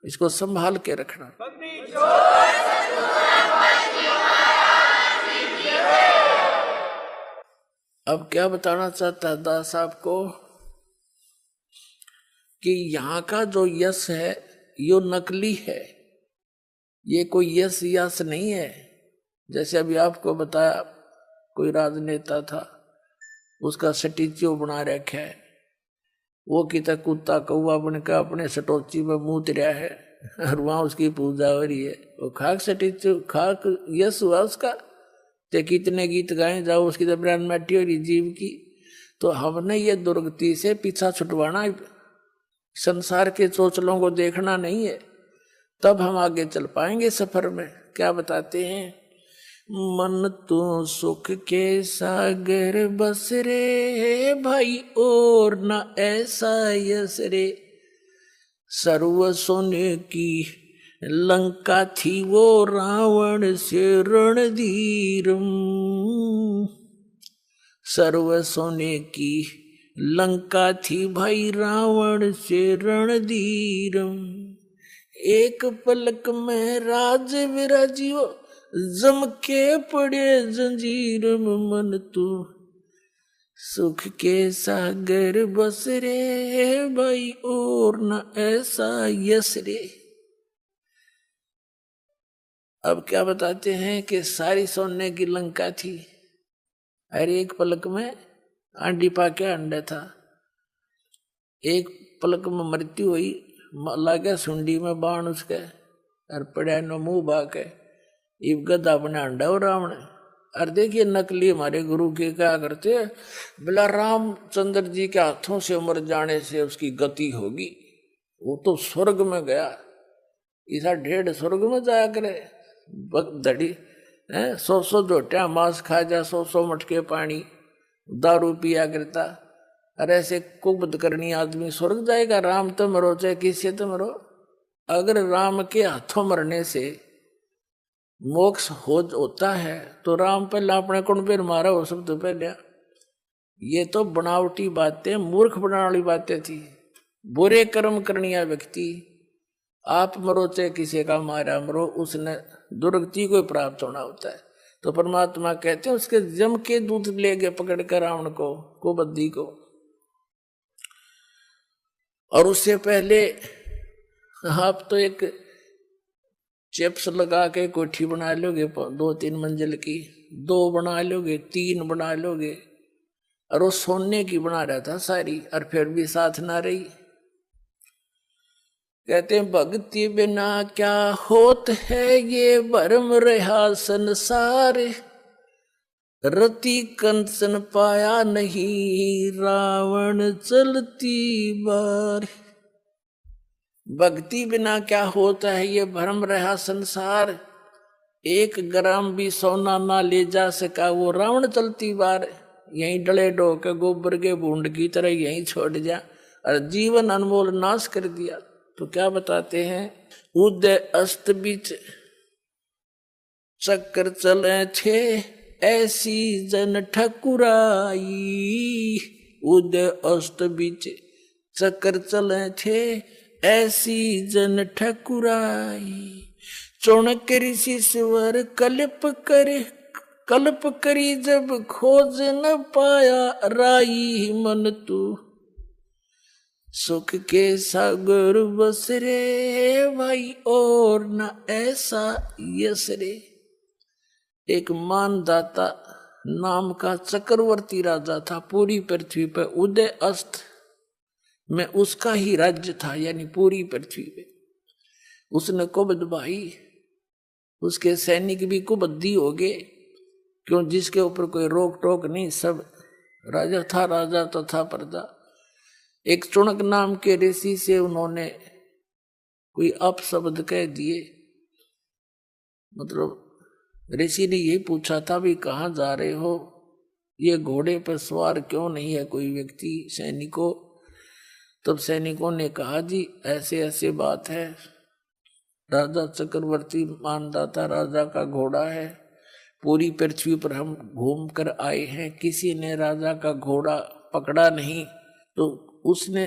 इसको संभाल के रखना। अब क्या बताना चाहता है दास आपको कि यहाँ का जो यश है यो नकली है, ये कोई यश नहीं है। जैसे अभी आपको बताया कोई राजनेता था, उसका स्टैच्यू बना रखा है, वो कितना कुत्ता कौवा बनकर अपने सटोची में मूत रहा है और वहां उसकी पूजा हो रही है। वो खाक स्टैच्यू खाक यश हुआ उसका। ते कितने गीत गाए जाओ उसकी तो ब्रांड मैटी हो रही जीव की। तो हमने ये दुर्गति से पीछा छुटवाना, संसार के चोचलों को देखना नहीं है, तब हम आगे चल पाएंगे सफर में। क्या बताते हैं? मन तू सुख के सागर बस रे भाई और न ऐसा यस रे। सर्व सोने की लंका थी वो रावण से रणधीरम। सर्व सोने की लंका थी भाई रावण से रणधीरम। एक पलक में राज विराजियो जम के पड़े जंजीर। मन तू सुख के सागर बस रे भाई और न ऐसा यस रे। अब क्या बताते हैं कि सारी सोने की लंका थी, अरे एक पलक में आंडी पाके अंडा था। एक पलक में मृत्यु हुई, लागे सुंडी में बाण उसके और पड़ा नो मुंह बाके इब गदा बना अंडा और रावण। और देखिए नकली हमारे गुरु के क्या करते, बोला रामचंद्र जी के हाथों से मर जाने से उसकी गति होगी, वो तो स्वर्ग में गया, ऐसा 1.5 स्वर्ग में जाया करे धड़ी है। 100 जोटिया मांस खा जा, 100 मटके पानी दारू पिया करता, अरे ऐसे कुबद करनी आदमी स्वर्ग जाएगा। राम तो मरो चाहे किससे तो मरो, अगर राम के हाथों मरने से मोक्ष होता है तो राम पहले अपने कौन पे मारा हो सब तो पहले। ये तो बनावटी बातें, मूर्ख बनाने वाली बातें थी। बुरे कर्म करनिया व्यक्ति आप मरो चाहे किसी का मारा मरो, उसने दुर्गति को प्राप्त होना होता है। तो परमात्मा कहते हैं उसके जम के दूध ले गए पकड़ कर रावण को बद्दी को। और उससे पहले आप तो एक चिप्स लगा के कोठी बना लोगे 2-3 मंजिल की, 2 बना लोगे, 3 बना लोगे, और वो सोने की बना रहा था सारी, और फिर भी साथ ना रही। कहते हैं भक्ति बिना क्या होत है ये भरम रहा संसार, रति कंचन पाया नहीं रावण चलती बार। भक्ति बिना क्या होता है ये भरम रहा संसार, 1 ग्राम भी सोना ना ले जा सका वो रावण चलती बार। यहीं डले डो के गोबर के बूंद की तरह यहीं छोड़ जा और जीवन अनमोल नाश कर दिया। तो क्या बताते हैं, उदय अस्त बीच चक्कर चले छे ऐसी जन ठकुराई, उदय अस्त बीच चक्कर चले छे ऐसी जन ठकुराई। चौणक ऋषि स्वर कल्प करी जब खोज न पाया राई मन तू, सुख के सागर बस रे भाई और न ऐसा यस रे। एक मानदाता नाम का चक्रवर्ती राजा था, पूरी पृथ्वी पर उदय अस्त में उसका ही राज्य था, यानी पूरी पृथ्वी पे। उसने कुबद भाई, उसके सैनिक भी कुबद्दी हो गए, क्यों जिसके ऊपर कोई रोक टोक नहीं, सब राजा था, राजा तो था प्रजा। एक चुणक नाम के ऋषि से उन्होंने कोई अपशब्द कह दिए, मतलब ऋषि ने यही पूछा था भी कहाँ जा रहे हो, ये घोड़े पर सवार क्यों नहीं है कोई व्यक्ति सैनिकों। तब सैनिकों ने कहा जी ऐसे ऐसे बात है, राजा चक्रवर्ती मानदाता राजा का घोड़ा है, पूरी पृथ्वी पर हम घूम कर आए हैं, किसी ने राजा का घोड़ा पकड़ा नहीं। तो उसने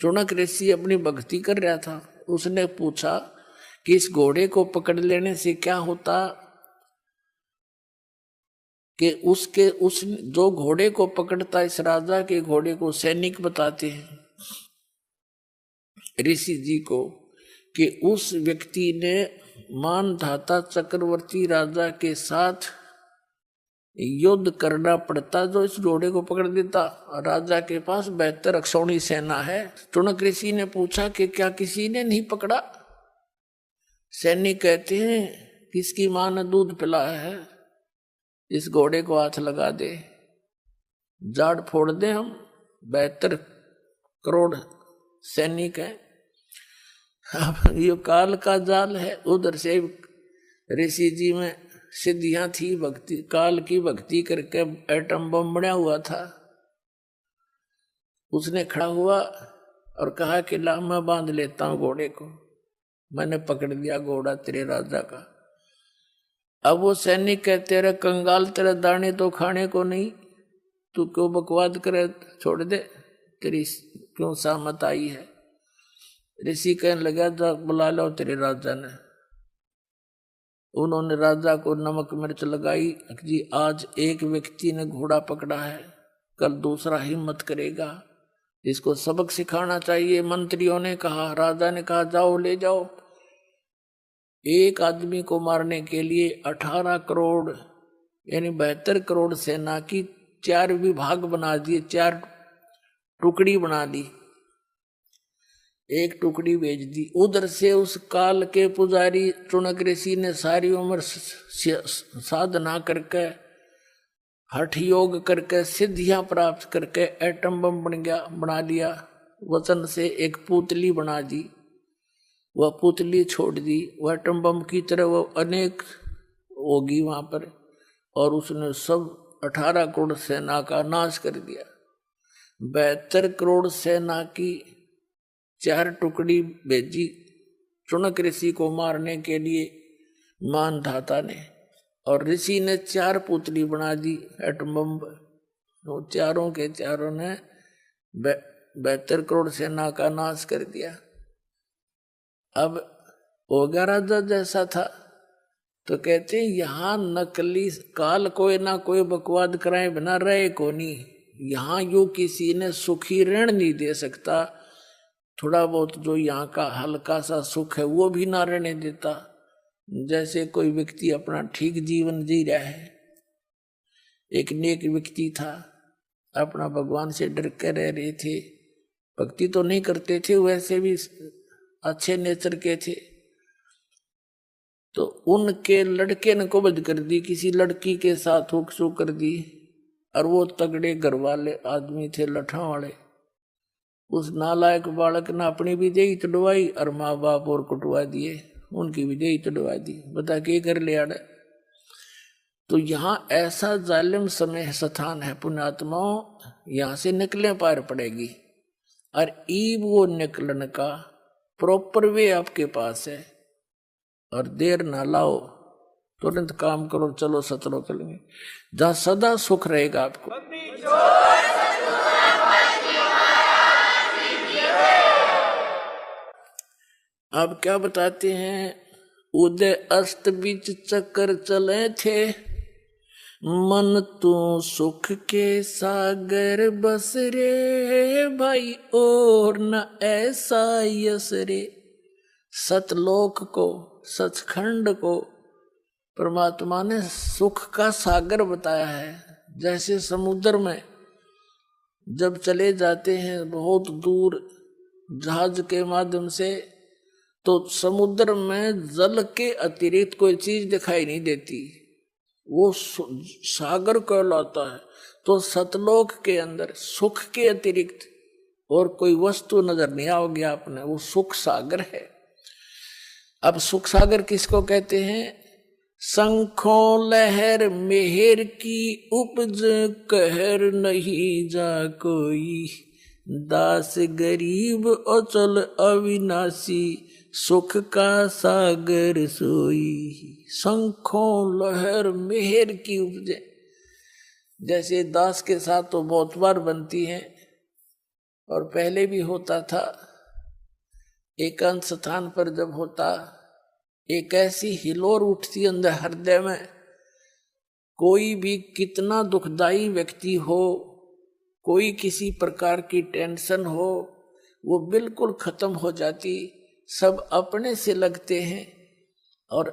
चुणक ऋषि अपनी भक्ति कर रहा था, उसने पूछा कि इस घोड़े को पकड़ लेने से क्या होता, कि उस जो घोड़े को पकड़ता इस राजा के घोड़े को सैनिक बताते हैं ऋषि जी को, कि उस व्यक्ति ने मानधाता चक्रवर्ती राजा के साथ युद्ध करना पड़ता जो इस घोड़े को पकड़ देता। राजा के पास 72 अक्षौणी सेना है। चुणक ऋषि ने पूछा कि क्या किसी ने नहीं पकड़ा। सैनिक कहते हैं किसकी मां ने दूध पिलाया है, इस घोड़े को हाथ लगा दे, जाड़ फोड़ दे हम। 72 करोड़ सैनिक है। अब ये काल का जाल है। उधर से ऋषि जी में सिद्धियां थी, भक्ति काल की भक्ति करके एटम बम बना हुआ था। उसने खड़ा हुआ और कहा कि ला मैं बांध लेता हूं घोड़े को, मैंने पकड़ लिया घोड़ा तेरे राजा का। अब वो सैनिक कहते रहे कंगाल तेरे दाने तो खाने को नहीं, तू क्यों बकवाद करे, छोड़ दे, तेरी क्यों सामत आई है। ऋषि कहने लगा जा बुला लो तेरे राजा ने। उन्होंने राजा को नमक मिर्च लगाई जी आज एक व्यक्ति ने घोड़ा पकड़ा है, कल दूसरा हिम्मत करेगा, इसको सबक सिखाना चाहिए। मंत्रियों ने कहा, राजा ने कहा जाओ ले जाओ। एक आदमी को मारने के लिए 18 करोड़ यानी 72 करोड़ सेना की 4 विभाग बना दिए, 4 टुकड़ी बना दी, एक टुकड़ी भेज दी। उधर से उस काल के पुजारी चुनक ऋषि ने सारी उम्र साधना करके हठ योग करके सिद्धियां प्राप्त करके एटम बम बना लिया। वचन से एक पुतली बना दी, वह पुतली छोड़ दी, वह एटम बम की तरह वो अनेक होगी वहां पर, और उसने सब 18 करोड़ सेना का नाश कर दिया। 72 करोड़ सेना की 4 टुकड़ी भेजी चुनक ऋषि को मारने के लिए मानधाता ने, और ऋषि ने 4 पुतली बना दी एटम बम। तो चारों के चारों ने 72 करोड़ सेना का नाश कर दिया। अब हो गया राजा जैसा था। तो कहते हैं यहाँ नकली काल कोई ना कोई बकवाद कराए बिना रहे को नहीं। यहाँ यू किसी ने सुखी ऋण नहीं दे सकता, थोड़ा बहुत जो यहाँ का हल्का सा सुख है वो भी ना रहने देता। जैसे कोई व्यक्ति अपना ठीक जीवन जी रहा है, एक नेक व्यक्ति था, अपना भगवान से डर के रह रहे थे, भक्ति तो नहीं करते थे, वैसे भी अच्छे नेचर के थे। तो उनके लड़के ने कब्ज कर दी, किसी लड़की के साथ हुक कर दी, और वो तगड़े घर वाले आदमी थे, लठा वाले। उस नालायक बालक ने अपनी भी देही तड़वाई और माँ बाप और कुटवा दिए, उनकी भी देही तड़वा दी। बता के कर लिया। तो यहाँ ऐसा जालिम समय स्थान है पुण्यात्माओं, यहाँ से निकले पार पड़ेगी। और ईब वो निकलन का प्रॉपर वे आपके पास है, और देर ना लाओ, तुरंत काम करो, चलो सतलो करेंगे, जहाँ सदा सुख रहेगा आपको। अब क्या बताते हैं, उदय अस्त बीच चक्कर चले थे, मन तू सुख के सागर बस रे भाई, और न ऐसा यस रे। सतलोक को, सचखंड को परमात्मा ने सुख का सागर बताया है। जैसे समुद्र में जब चले जाते हैं बहुत दूर जहाज के माध्यम से, तो समुद्र में जल के अतिरिक्त कोई चीज दिखाई नहीं देती, वो सागर कहलाता है। तो सतलोक के अंदर सुख के अतिरिक्त और कोई वस्तु नजर नहीं आओगी आपने, वो सुख सागर है। अब सुख सागर किसको कहते हैं? शंखों लहर मेहर की उपज, कहर नहीं जा कोई, दास गरीब अचल अविनाशी, सुख का सागर सोई। शंखों लहर मेहर की उपजे, जैसे दास के साथ तो बहुत बार बनती है, और पहले भी होता था। एकांत स्थान पर जब होता, एक ऐसी हिलोर उठती अंदर हृदय में, कोई भी कितना दुखदाई व्यक्ति हो, कोई किसी प्रकार की टेंशन हो, वो बिल्कुल खत्म हो जाती। सब अपने से लगते हैं, और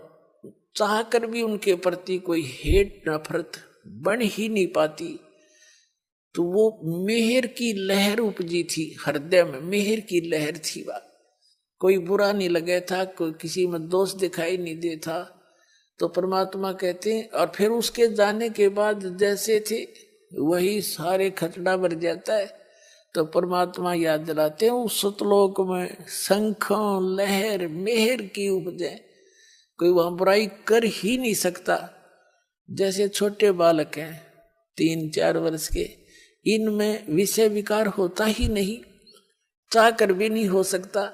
चाहकर भी उनके प्रति कोई हेट नफरत बन ही नहीं पाती। तो वो मेहर की लहर उपजी थी हृदय में, मेहर की लहर थी। वह कोई बुरा नहीं लगे था, कोई किसी में दोष दिखाई नहीं दे था। तो परमात्मा कहते हैं, और फिर उसके जाने के बाद जैसे थे वही सारे खचड़ा भर जाता है। तो परमात्मा याद दिलाते हैं, उस सतलोक में शंखों लहर मेहर की उपजे, कोई वहां बुराई कर ही नहीं सकता। जैसे छोटे बालक हैं 3-4 वर्ष के, इनमें विषय विकार होता ही नहीं, चाह कर भी नहीं हो सकता।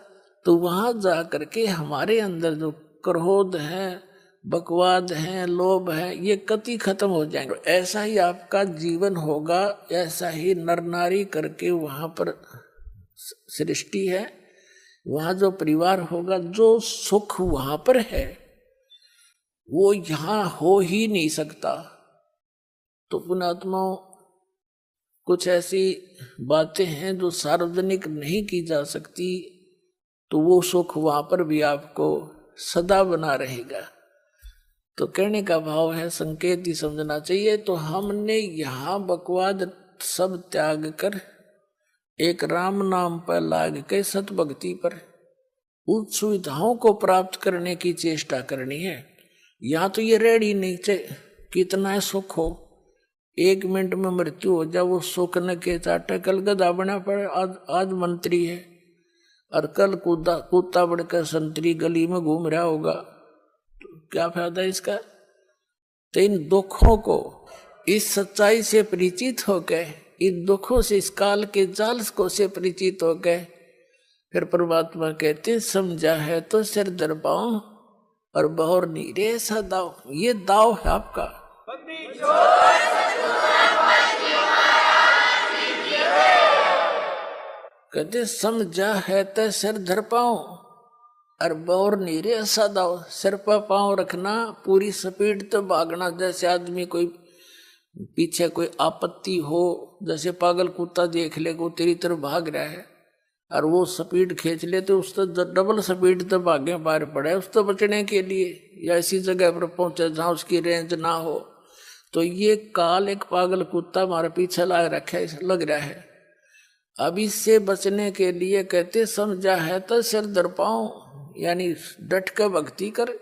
तो वहां जा करके हमारे अंदर जो क्रोध है, बकवाद है, लोभ है, ये कति खत्म हो जाएंगे। ऐसा ही आपका जीवन होगा, ऐसा ही नर नारी करके वहां पर सृष्टि है, वहां जो परिवार होगा, जो सुख वहां पर है वो यहां हो ही नहीं सकता। तो पुण्यात्माओं, कुछ ऐसी बातें हैं जो सार्वजनिक नहीं की जा सकती, तो वो सुख वहां पर भी आपको सदा बना रहेगा। तो कहने का भाव है, संकेत ही समझना चाहिए। तो हमने यहाँ बकवाद सब त्याग कर एक राम नाम पर लाग के सत भक्ति पर उस सुविधाओं को प्राप्त करने की चेष्टा करनी है। यहाँ तो ये रेडी नहीं चाहिए कितना सुख हो, 1 मिनट में मृत्यु हो जाए, वो सुख न के चाटे। कल गधा बना पड़े, आज मंत्री है, और कल कुत्ता बढ़कर संतरी गली में घूम रहा होगा, तो क्या फायदा इसका। तो इन दुखों को, इस सच्चाई से परिचित होकर, इन दुखों से, इस काल के जाल को से परिचित होकर फिर परमात्मा कहते समझा है तो सिर दर पाओ और बहुर नीरे ऐसा दाव। ये दाव है आपका। कहते समझा है तो सिर धर पाओ और बहुर नीरे ऐसा दाव। सिर पर पांव रखना, पूरी स्पीड तो भागना। जैसे आदमी कोई पीछे कोई आपत्ति हो, जैसे पागल कुत्ता देख ले को तेरी तरफ भाग रहा है और वो स्पीड खींच ले, तो उस तो डबल स्पीड तो भागे बाहर पड़े उस तो बचने के लिए, या ऐसी जगह पर पहुंचे जहां उसकी रेंज ना हो। तो ये काल एक पागल कुत्ता हमारे पीछे लग रहा है। अब इससे बचने के लिए कहते समझा है तो सिर दर पाओ, यानी डट कर भक्ति कर,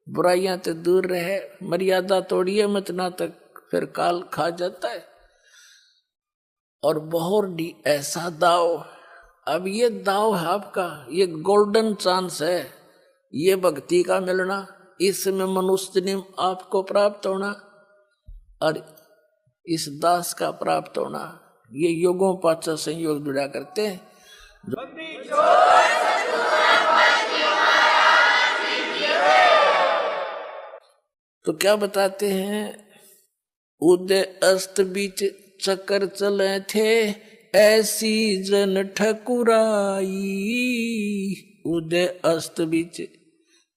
बुराइयां तो दूर रहे, मर्यादा तोड़िए मत, ना तक फिर काल खा जाता है। और बहुत ऐसा दाव। अब ये दाव है आपका, ये गोल्डन चांस है, ये भक्ति का मिलना, इसमें मनुष्य ने आपको प्राप्त होना और इस दास का प्राप्त होना। ये योगों पाचा संयोग जुड़ा करते हैं। तो क्या बताते हैं, उदय अस्त बीच चक्कर चले थे, ऐसी जन ठकुराई। उदय अस्त बीच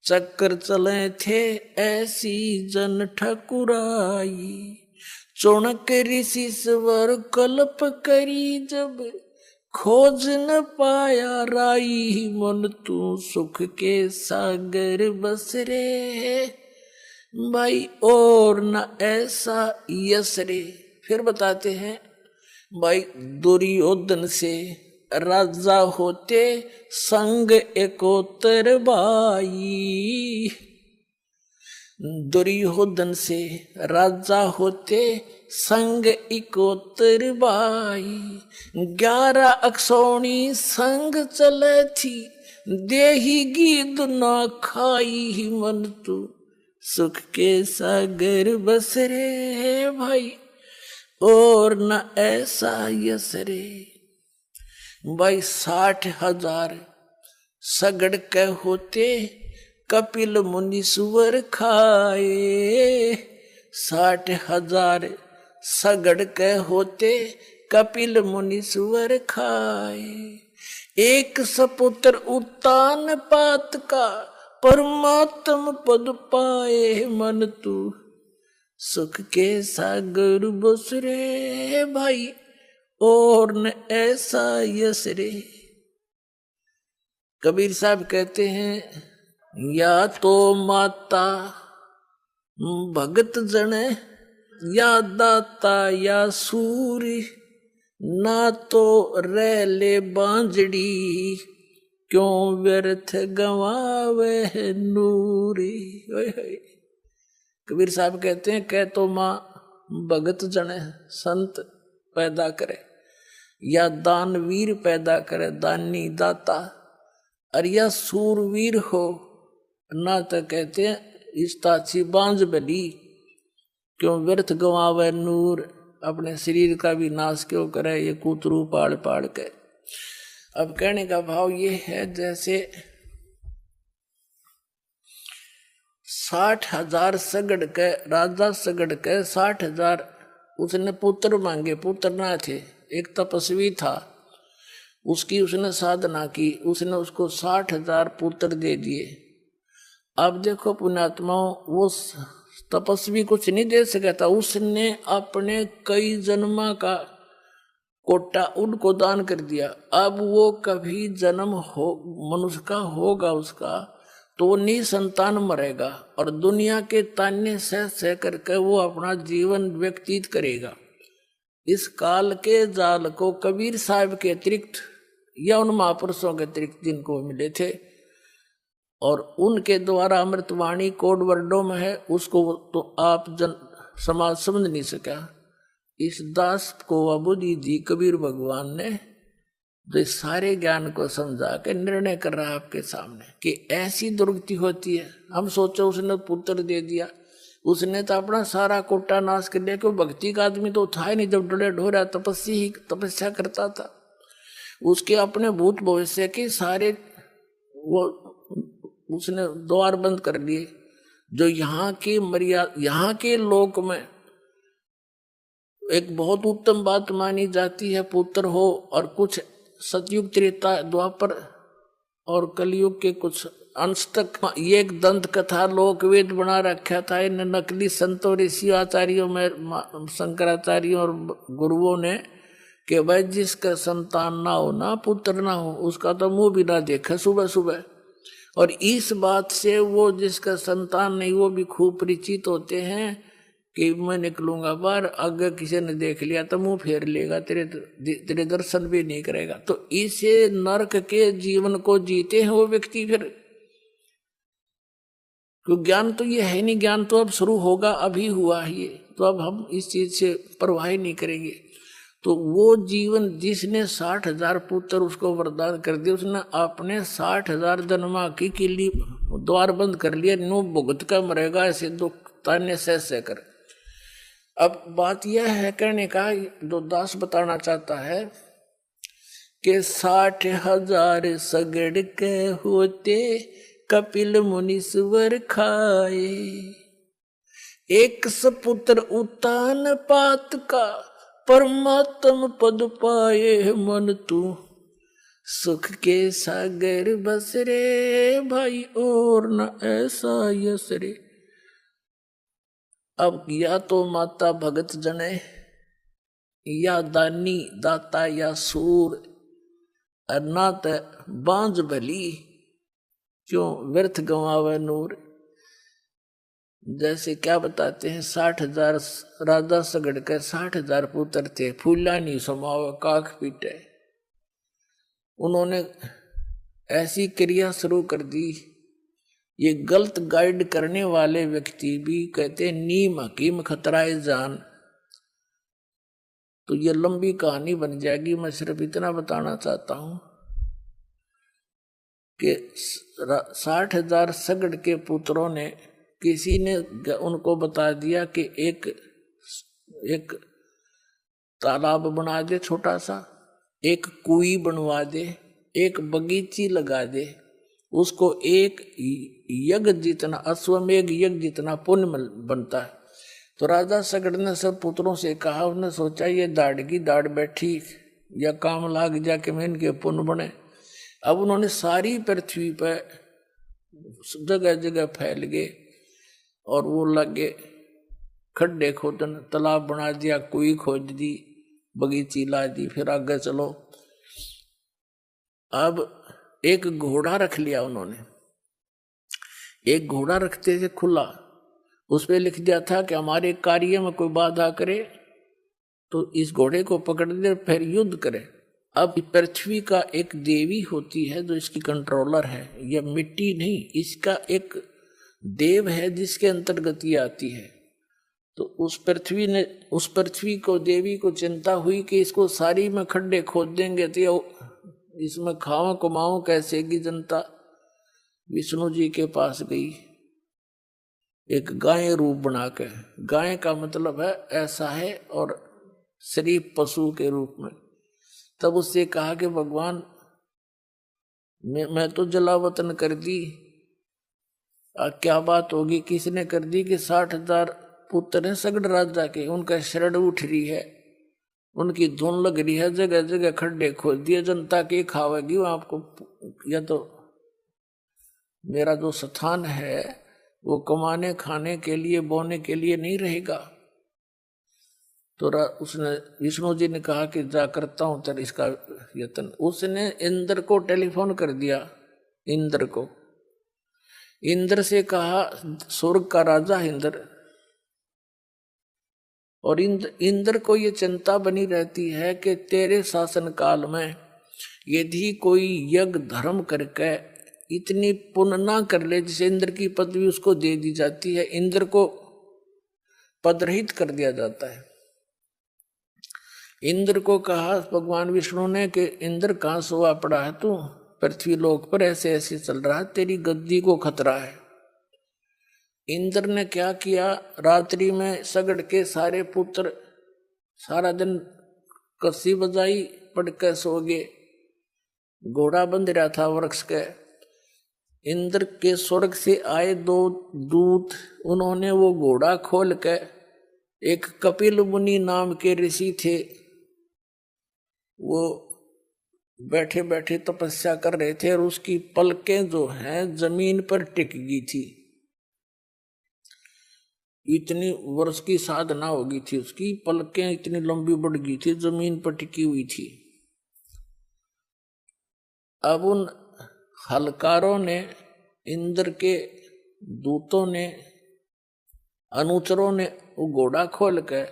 चक्कर चले थे, ऐसी जन ठकुराई। चौणक ऋषि स्वर कल्प करी, जब खोज न पाया राई। मन तू सुख के सागर बस रे, भाई और न ऐसा यस रे। फिर बताते हैं, भाई दुर्योधन से राजा होते संग एकोतर भाई। दुर्योधन से राजा होते संग इकोतर भाई। 11 अक्षौणी संग चले थी, देही गीत न खाई। मन तू सुख के सागर बस रे, भाई और न ऐसा यस रे। भाई 60,000 सगड़ के होते, कपिल मुनि सुवर खाए। 60,000 सगड़ के होते, कपिल मुनि सुवर खाए। एक सपुत्र उत्तान पात का, परमात्म पद पाए। मन तू सुख के सागर बस रे, भाई और न ऐसा यस रे। कबीर साहब कहते हैं, या तो माता भगत जन, या दाता या सूरी। ना तो रह ले बांजड़ी, क्यों व्यर्थ गवावे नूरी। कबीर साहब कहते हैं, कह तो माँ भगत जन संत पैदा करे, या दानवीर पैदा करे, दानी दाता, और या सूरवीर हो, ना तो कहते हैं इस ताची बांझ बली, क्यों व्यर्थ गवावे नूर। अपने शरीर का भी नाश क्यों करे ये कूतरू पाड़ पाड़ के। अब कहने का भाव ये है, जैसे 60,000 सगड़ के, राजा सगड़ के 60,000 उसने पुत्र मांगे, पुत्र ना थे। एक तपस्वी था, उसकी उसने साधना की, उसने उसको 60,000 पुत्र दे दिए। अब देखो पुण्यात्माओं, वो तपस्वी कुछ नहीं दे सका था, उसने अपने कई जन्मा का कोटा उनको दान कर दिया। अब वो कभी जन्म हो मनुष्य का होगा उसका, तो वो निसंतान मरेगा और दुनिया के ताने सह सह करके वो अपना जीवन व्यतीत करेगा। इस काल के जाल को कबीर साहब के अतिरिक्त या उन महापुरुषों के अतिरिक्त जिनको मिले थे और उनके द्वारा अमृतवाणी कोड वर्डों में है, उसको तो आप समाज समझ नहीं सका। इस दास को बुद्धि दी कबीर भगवान ने, जो सारे ज्ञान को समझा के निर्णय कर रहा है आपके सामने कि ऐसी दुर्गति होती है। हम सोचो उसने पुत्र दे दिया, उसने तो अपना सारा कोटा नाश कर लिया, क्यों भक्ति का आदमी तो था ही नहीं, जब डरे ढोरा तपस्या करता था। उसके अपने भूत भविष्य के सारे वो उसने द्वार बंद कर लिए। जो यहाँ की मर्यादा, यहाँ के लोक में एक बहुत उत्तम बात मानी जाती है, पुत्र हो, और कुछ सतयुग त्रेता द्वापर और कलयुग के कुछ अंश तक ये एक दंत कथा लोकवेद बना रखा था इन नकली संतों ऋषि आचार्यों में, शंकराचार्यों और गुरुओं ने, कि भाई जिसका संतान ना हो, ना पुत्र ना हो, उसका तो मुंह भी ना देखे सुबह सुबह। और इस बात से वो जिसका संतान नहीं वो भी खूब परिचित होते हैं कि मैं निकलूंगा बाहर, अगर किसी ने देख लिया तो मुंह फेर लेगा, तेरे दर्शन भी नहीं करेगा। तो इसे नरक के जीवन को जीते हैं वो व्यक्ति फिर, क्योंकि ज्ञान तो ये है नहीं, ज्ञान तो अब शुरू होगा, अभी हुआ है ये, तो अब हम इस चीज से परवाह नहीं करेंगे। तो वो जीवन जिसने 60,000 पुत्र उसको वरदान कर दिया, उसने अपने 60,000 जन्मा की किली द्वार बंद कर लिया, नो भुगत का मरेगा ऐसे दुख ताने सह कर। अब बात यह है कहने का, जो दास बताना चाहता है कि 60,000 सगड़ के होते कपिल मुनीश्वर खाए, एक सपुत्र उतान पात का परमात्म पद पाए, मन तू सुख के सागर बस रे भाई, और न ऐसा यस रे। अब या तो माता भगत जने, या दानी दाता, या सूर, ना त बांझ भली क्यों व्यर्थ गंवावे नूर। जैसे क्या बताते हैं, 60,000 राजा सगड़ के 60,000 पुत्र थे, फूला नहीं समावे काख पीटे। उन्होंने ऐसी क्रिया शुरू कर दी। ये गलत गाइड करने वाले व्यक्ति भी कहते नीम हकीम खतराए जान। तो ये लंबी कहानी बन जाएगी, मैं सिर्फ इतना बताना चाहता हूं कि 60,000 सगड़ के पुत्रों ने, किसी ने उनको बता दिया कि एक तालाब बना दे छोटा सा, एक कुई बनवा दे, एक बगीची लगा दे, उसको एक यज्ञ जितना, अश्वमेघ यज्ञ जितना पुण्य बनता है। तो राजा सगड़ ने सब पुत्रों से कहा, उसने सोचा ये दाढ़ की दाढ़ बैठी या काम लाग जाके मैं इनके पुण्य बने। अब उन्होंने सारी पृथ्वी पर जगह जगह फैल गए और वो लगे खड्डे खोदन, तालाब बना दिया, कुई खोद दी, बगीची ला दी। फिर आगे चलो, अब एक घोड़ा रख लिया उन्होंने। एक घोड़ा रखते थे खुला, उस पर लिख दिया था कि हमारे कार्य में कोई बाधा करे तो इस घोड़े को पकड़ दे, फिर युद्ध करे। अब पृथ्वी का एक देवी होती है जो इसकी कंट्रोलर है, यह मिट्टी नहीं, इसका एक देव है जिसके अंतर्गत ये आती है। तो उस पृथ्वी को, देवी को चिंता हुई कि इसको सारी में खड्डे खोद देंगे तो इसमें खाओ कमाओ कैसे की जनता। विष्णु जी के पास गई, एक गाय रूप बना के, गाय का मतलब है ऐसा है, और शरीफ पशु के रूप में। तब उससे कहा कि भगवान मैं तो जलावतन कर दी, क्या बात होगी, किसने कर दी कि 60,000 पुत्र हैं सगड़ राजा के, उनका शरण उठ रही है, उनकी धुन लग रही है, जगह जगह खड्डे खोद दिए, जनता के खावेगी वो आपको, या तो मेरा जो स्थान है वो कमाने खाने के लिए बोने के लिए नहीं रहेगा। तो उसने विष्णु जी ने कहा कि जा करता हूं तेरे इसका यत्न। उसने इंद्र को टेलीफोन कर दिया। इंद्र को, इंद्र से कहा, स्वर्ग का राजा इंद्र, और इंद्र को ये चिंता बनी रहती है कि तेरे शासन काल में यदि कोई यज्ञ धर्म करके इतनी पुण्य ना कर ले जिसे इंद्र की पदवी उसको दे दी जाती है, इंद्र को पदरहित कर दिया जाता है। इंद्र को कहा भगवान विष्णु ने कि इंद्र कहाँ सोया पड़ा है तू, पृथ्वी लोक पर ऐसे ऐसे चल रहा है, तेरी गद्दी को खतरा है। इंद्र ने क्या किया, रात्रि में सगड़ के सारे पुत्र सारा दिन कसी बजाई, पड़ के सो गए। घोड़ा बंध रहा था वृक्ष के। इंद्र के स्वर्ग से आए दो दूत, उन्होंने वो घोड़ा खोल के, एक कपिल मुनि नाम के ऋषि थे, वो बैठे बैठे तपस्या कर रहे थे और उसकी पलकें जो हैं जमीन पर टिक गई थी। इतनी वर्ष की साधना हो गई थी, उसकी पलकें इतनी लंबी बढ़ गई थी, जमीन पर टिकी हुई थी। अब उन हलकारों ने, इंद्र के दूतों ने, अनुचरों ने वो घोड़ा खोल के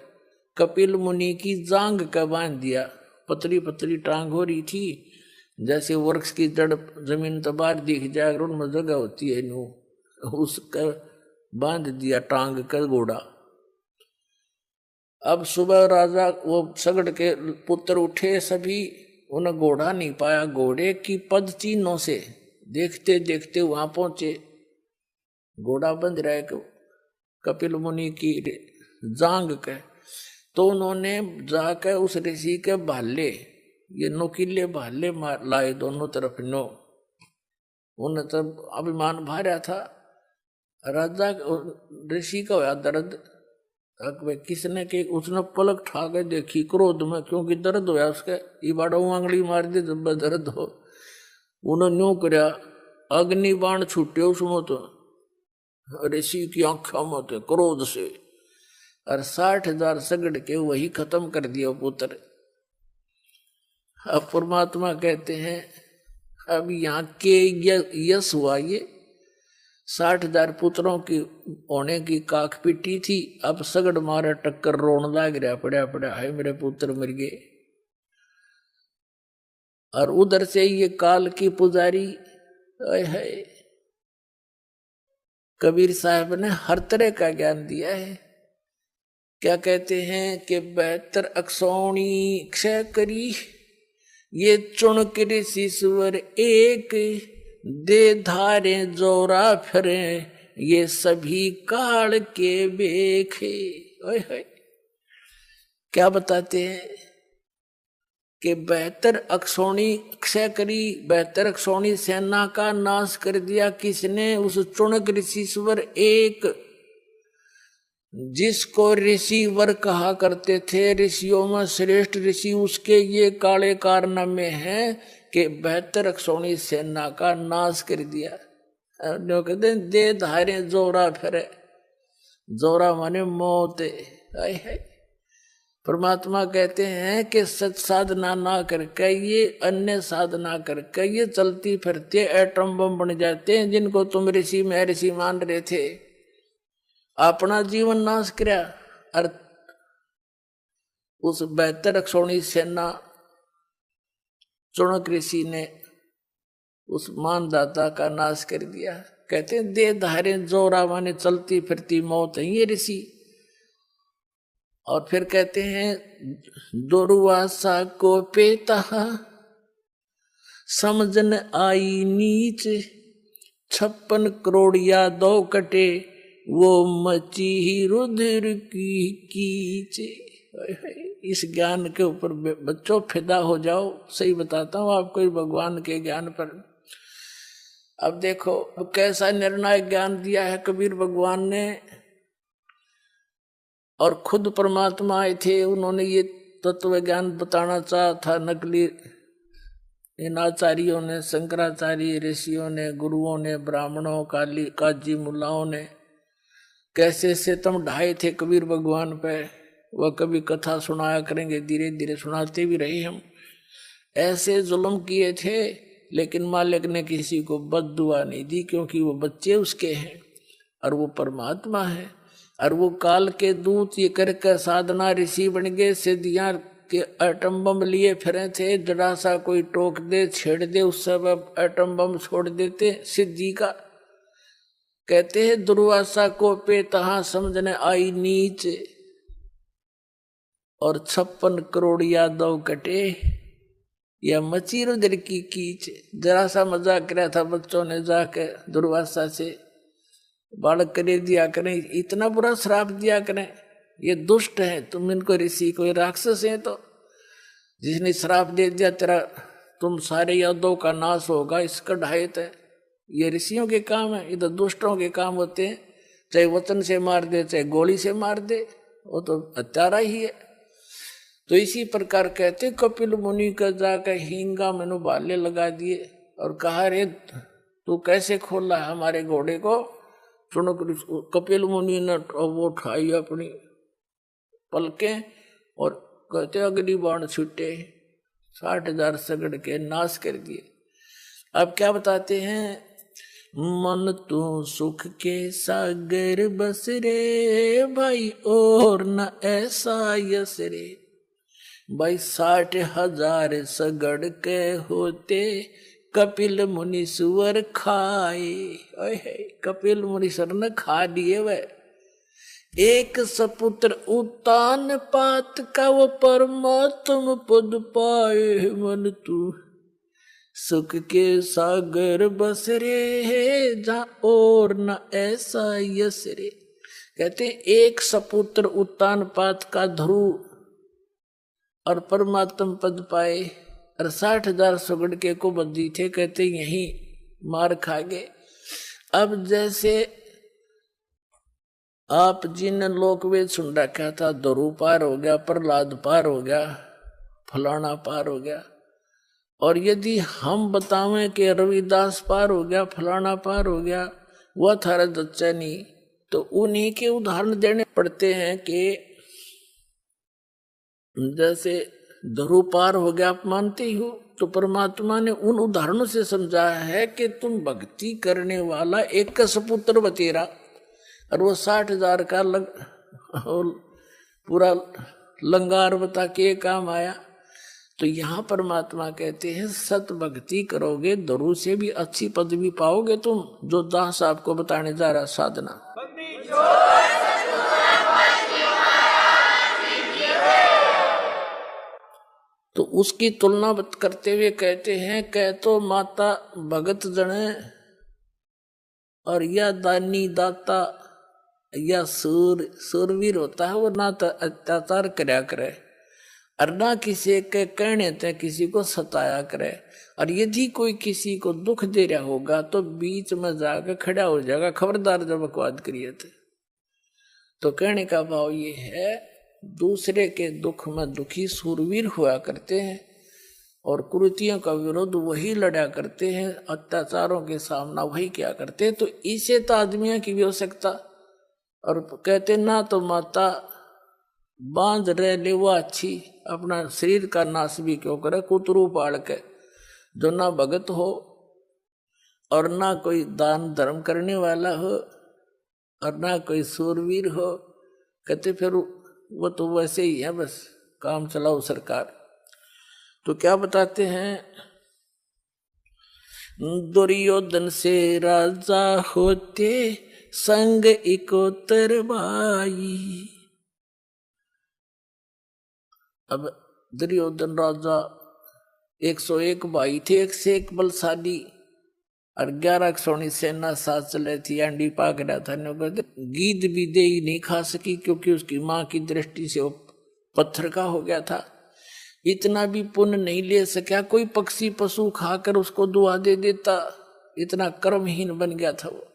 कपिल मुनि की जांग का बांध दिया। पतली पतली टांग हो रही थी, जैसे वृक्ष की जड़ जमीन तबार दिख जाए, उनमें जगह होती है नो, उसका बांध दिया टांग का घोड़ा। अब सुबह राजा वो सगड़ के पुत्र उठे, सभी उन्हें घोड़ा नहीं पाया। घोड़े की पद चिन्हों से देखते देखते वहां पहुंचे। घोड़ा बंध रहा है कपिल मुनि की जांग के, तो उन्होंने जाकर उस ऋषि के भाले, ये नोकीले भाले लाए दोनों तरफ नो। उन्हें तब अभिमान भारा था। राजा ऋषि का हुआ दर्द, किसने के उसने पलक ठा के देखी क्रोध में, क्योंकि दर्द होया उसके, ये बाड़ा आंगली मार दे जब दर्द हो। उन्होंने न्यू करया, अग्नि बाण छूटे उसमें तो ऋषि की आंखों में तो क्रोध से, और 60,000 सगड़ के वही खत्म कर दिया पुत्र। अब परमात्मा कहते हैं अब यहाँ के यश हुआ, ये 60,000 पुत्रों की होने की काक पिटी थी, अब सगड़ मारे टक्कर रोन लाग रहा, पड़ा पड़ा है मेरे पुत्र मर गए। और उधर से ये काल की पुजारी है, कबीर साहब ने हर तरह का ज्ञान दिया है। क्या कहते हैं कि 72 अक्षौणी क्षय करी, ये चुन के शीश्वर एक, दे धारे जोरा फिरे, ये सभी काल के बेखे। क्या बताते हैं कि 72 अक्षौणी क्षय करी, 72 अक्षौणी सेना का नाश कर दिया किसने, उस चुनक ऋषिश्वर एक, जिसको ऋषि वर कहा करते थे, ऋषियों में श्रेष्ठ ऋषि, उसके ये काले कारनामे हैं कि 72 अक्षौणी सेना का नाश कर दिया। जो कहते हैं दे धारे जोरा फिरे, जोरा माने मौत है। परमात्मा कहते हैं कि सच साधना ना करके, ये अन्य साधना करके ये चलती फिरते एटम बम बन जाते हैं, जिनको तुम ऋषि में ऋषि मान रहे थे, अपना जीवन नाश किया। और उस 72 अक्षौणी सेना चुनक ऋषि ने उस मानदाता का नाश कर दिया। कहते हैं दे धारे जोरा माने चलती फिरती मौत है ये ऋषि। और फिर कहते हैं दुर्वासा को पेता समझन आई नीच, 56 करोड़ या 2 कटे, वो मची ही रुधिर की कीच। इस ज्ञान के ऊपर बच्चों फिदा हो जाओ। सही बताता हूँ आपको इस भगवान के ज्ञान पर। अब देखो अब कैसा निर्णायक ज्ञान दिया है कबीर भगवान ने, और खुद परमात्मा आए थे, उन्होंने ये तत्व ज्ञान बताना चाहा था, नकली इन आचार्यों ने, शंकराचार्य ऋषियों ने, गुरुओं ने, ब्राह्मणों, काजी मुल्लाओं ने कैसे सितम ढाए थे कबीर भगवान पे। वह कभी कथा सुनाया करेंगे, धीरे धीरे सुनाते भी रहे हम। ऐसे जुल्म किए थे, लेकिन मालिक ने किसी को बद्दुआ नहीं दी, क्योंकि वो बच्चे उसके हैं और वो परमात्मा है। और वो काल के दूत ये करके साधना ऋषि बन गए, सिद्धियां के एटम बम लिए फिरे थे। जरा सा कोई टोक दे, छेड़ दे, उस सब एटम बम छोड़ देते सिद्धि का। कहते हैं दुर्वासा को पे तहां समझने आई नीच, और 56 करोड़ यादव कटे, या मची रुद्र की कीच। जरा सा मजाक कराया था बच्चों ने जाके दुर्वासा से, बालक करे दिया करें, इतना बुरा श्राप दिया करें, ये दुष्ट है, तुम इनको ऋषि कोई राक्षस है, तो जिसने श्राप दे दिया तेरा, तुम सारे यादव का नाश होगा, इसका ढायत है। ये ऋषियों के काम है, इधर दुष्टों के काम होते हैं। चाहे वचन से मार दे, चाहे गोली से मार दे, वो तो हत्यारा ही है। तो इसी प्रकार कहते कपिल मुनि का जाकर हींगा मैंने भाले लगा दिए और कहा, रे तू कैसे खोला है हमारे घोड़े को। सुनो, कपिल मुनि ने वो उठाई अपनी पलकें और कहते अग्नि बाण छूटे, 60,000 सगड़ के नाश कर दिए। अब क्या बताते हैं, मन तू सुख के सागर बस रे भाई, और न ऐसा यस रे। भाई 60,000 सगड़ के होते, कपिल मुनि सुअर खाए। कपिल मुनि सर ने खा लिए वह। एक सपुत्र उतान पात का, वो परमात्म पद पाए। मन तू सुख के सागर बस रे, जा और न ऐसा यस रे। कहते एक सपुत्र उत्तान पात का ध्रुव और परमात्म पद पाए, और 60,000 सुगड़ के को बद्दी थे। कहते यही मार खा गए। अब जैसे आप जिन लोकवेद सुन रखा था, ध्रुव पार हो गया, प्रहलाद पार हो गया, फलाना पार हो गया, और यदि हम बतावें कि रविदास पार हो गया, फलाना पार हो गया, वह थारा दच्चा नहीं, तो उन्हीं के उदाहरण देने पड़ते हैं कि जैसे ध्रुव पार हो गया, आप मानते ही हो, तो परमात्मा ने उन उदाहरणों से समझाया है कि तुम भक्ति करने वाला एक का सपुत्र बतेरा, और वो 60,000 का पूरा लंगार बता के काम आया। तो यहाँ परमात्मा कहते हैं सत भक्ति करोगे, ध्रुव से भी अच्छी पदवी पाओगे तुम, जो दास आपको बताने जा रहा साधना। तो उसकी तुलना करते हुए कहते हैं, कह तो माता भगत जने, और या दानी दाता या सूरवीर होता है, वो ना तो अत्याचार करया करे और ना किसी के कहने ते किसी को सताया करे। और यदि कोई किसी को दुख दे रहा होगा तो बीच में जाकर खड़ा हो जाएगा, खबरदार जब बकवाद करिए थे। तो कहने का भाव ये है, दूसरे के दुख में दुखी सूरवीर हुआ करते हैं, और कुरीतियों का विरोध वही लड़ा करते हैं, अत्याचारों के सामना वही क्या करते हैं। तो इसे तो आदमियों की भी हो सकता। और कहते ना तो माता बांध रहे ले वो अच्छी, अपना शरीर का नाश भी क्यों करे, कुतरू पाड़ के, जो ना भगत हो और ना कोई दान धर्म करने वाला हो और ना कोई सूरवीर हो। कहते फिर वो तो वैसे ही है, बस काम चलाओ सरकार। तो क्या बताते हैं, दुर्योधन से राजा होते, संग इकोतर भाई। अब दुर्योधन राजा 101 भाई थे, एक से एक बलशाली, और 11 सोनी सेना साथ चले थी। अंडी पाक रहा था, गीद भी दे ही नहीं खा सकी, क्योंकि उसकी माँ की दृष्टि से वो पत्थर का हो गया था। इतना भी पुण्य नहीं ले सका, कोई पक्षी पशु खाकर उसको दुआ दे देता, इतना कर्महीन बन गया था वो।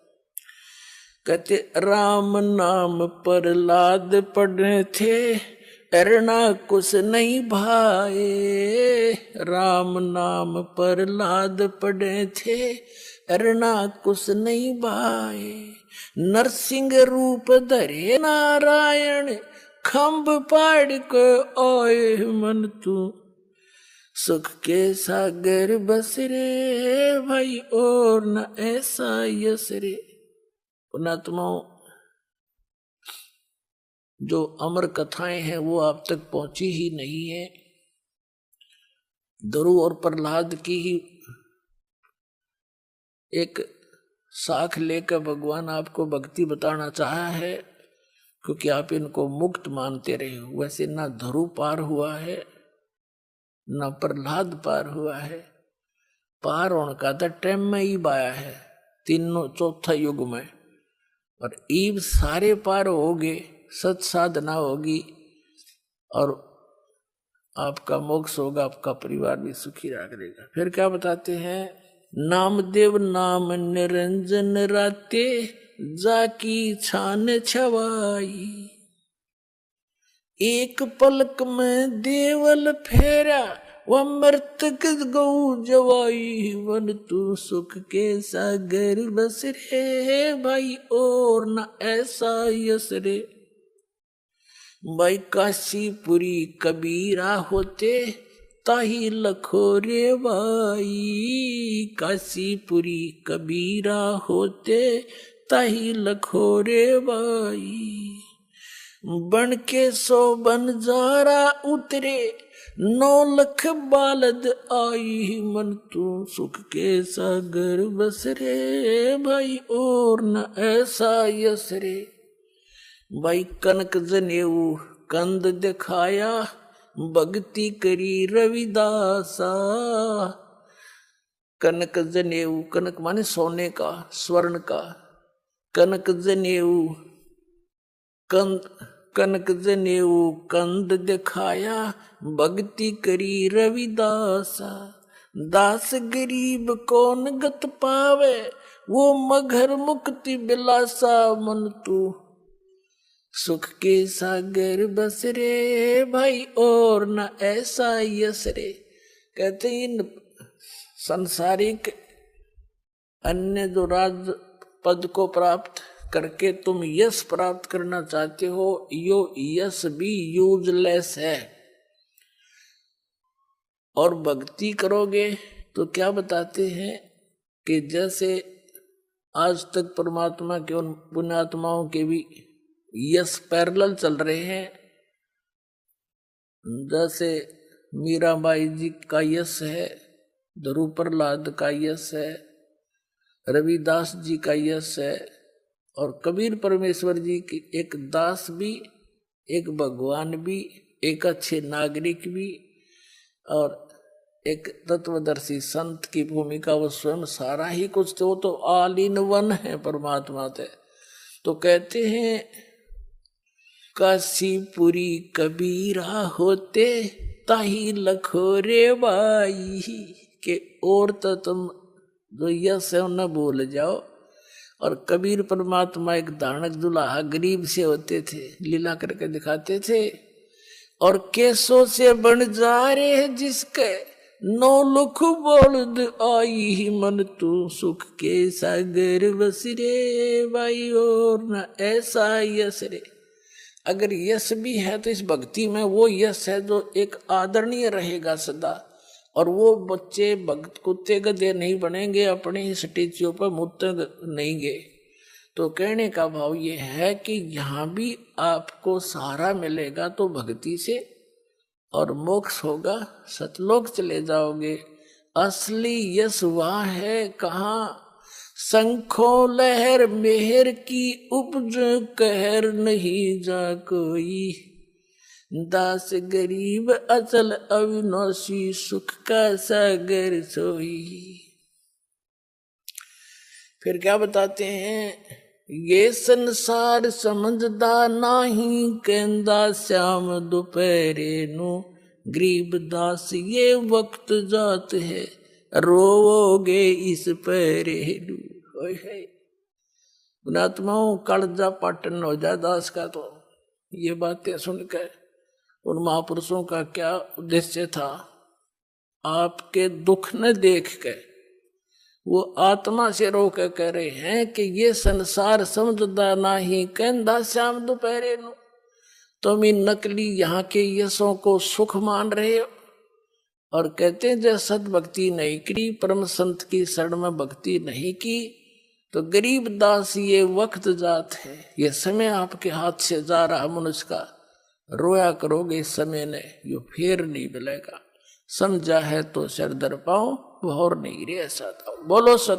कहते राम नाम प्रहलाद पढ़े थे, अरना कुछ नहीं भाए, राम नाम प्रहलाद पढ़े थे, अरना कुछ नहीं भाए। नरसिंह रूप धरे नारायण, खम्भ पाड़ को आए मन तू, सुख के सागर बस रे भाई और न ऐसा यस रे। पुणात्माओं, जो अमर कथाएं हैं वो आप तक पहुंची ही नहीं है। ध्रुव और प्रहलाद की ही एक साख लेकर भगवान आपको भक्ति बताना चाहा है, क्योंकि आप इनको मुक्त मानते रहे हो। वैसे ना ध्रुव पार हुआ है ना प्रहलाद पार हुआ है। पार होने का तो टाइम में ईब आया है, तीनों चौथा युग में, और ईब सारे पार हो गए, सत साधना होगी और आपका मोक्ष होगा, आपका परिवार भी सुखी रहेगा। फिर क्या बताते हैं, नामदेव नाम निरंजन राते, जाकी छान छवाई, एक पलक में देवल फेरा, वह मृतक गऊ जवाई, वन तू सुख के सागर बस रे भाई और न ऐसा यस रे। भाई काशीपुरी कबीरा होते, ताही लखोरे भाई, काशीपुरी कबीरा होते, ताही लखोरे भाई। बन के 100 बनजारा उतरे, 9 लख बालद आई, मन तू सुख के सागर बस रे भाई और न ऐसा यस रे। भाई कनक जनेऊ कंद दिखाया, भक्ति करी रविदासा। कनक जनेऊ, कनक माने सोने का, स्वर्ण का, कनक जनेऊ कनक जनेऊ कंद दिखाया, भक्ति करी रविदासा। दास गरीब कौन गत पावे, वो मगर मुक्ति बिलासा, मन तू सुख के सागर बस रे भाई और न ऐसा यस रे। कहते इन संसारिक अन्य जो राज पद को प्राप्त करके तुम यश प्राप्त करना चाहते हो, यो यश भी यूजलेस है। और भक्ति करोगे तो क्या बताते हैं कि जैसे आज तक परमात्मा के उन पुण्यात्माओं के भी यश पैरेलल चल रहे हैं, जैसे मीराबाई जी का यश है, ध्रुव प्रहलाद का यश है, रविदास जी का यश है, और कबीर परमेश्वर जी की एक दास भी, एक भगवान भी, एक अच्छे नागरिक भी, और एक तत्वदर्शी संत की भूमिका, वो स्वयं सारा ही कुछ थे। वो तो ऑल इन वन है परमात्मा थे। तो कहते हैं काशीपुरी कबीरा होते, ताही लखोरे बाई, के और तो तुम जो यश है न भूल जाओ। और कबीर परमात्मा एक दानक दुल्हा गरीब से होते थे, लीला करके दिखाते थे। और केसों से बन जा रे जिसके, 9 लख बलद आई, मन तू सुख के सागर बस रे भाई और न ऐसा यश रे। अगर यश भी है तो इस भक्ति में वो यश है जो एक आदरणीय रहेगा सदा। और वो बच्चे भक्त कुत्ते गधे नहीं बनेंगे, अपने ही स्टेच्यू पर मूत्र नहीं गए। तो कहने का भाव ये है कि यहाँ भी आपको सहारा मिलेगा तो भक्ति से, और मोक्ष होगा, सतलोक चले जाओगे। असली यश वहाँ है कहाँ, शंखो लहर मेहर की उपज, कहर नहीं जा कोई, दास गरीब अचल अविनाशी, सुख का सागर सोई। फिर क्या बताते हैं, ये संसार समझदा नाही, कहंदा श्याम दोपहरे नु, गरीब दास ये वक्त जात है, रोवोगे इस पहरे नु। पुणात्माओं कालजा पाटन हो जा दास का। तो ये बातें सुनकर उन महापुरुषों का क्या उद्देश्य था? आपके दुख न देख के वो आत्मा से रोक कह रहे हैं कि ये संसार समझदा नहीं कहंदा श्याम दोपहरे नु। तुम इन नकली यहाँ के यशों को सुख मान रहे हो और कहते हैं जब सद्भक्ति नहीं की, परम संत की शरण में भक्ति नहीं की, तो गरीब दास ये वक्त जात है, ये समय आपके हाथ से जा रहा मनुष्य का, रोया करोगे इस समय ने, यो फिर नहीं मिलेगा। समझा है तो सर दर पाओ, और नहीं रे ऐसा था। बोलो सत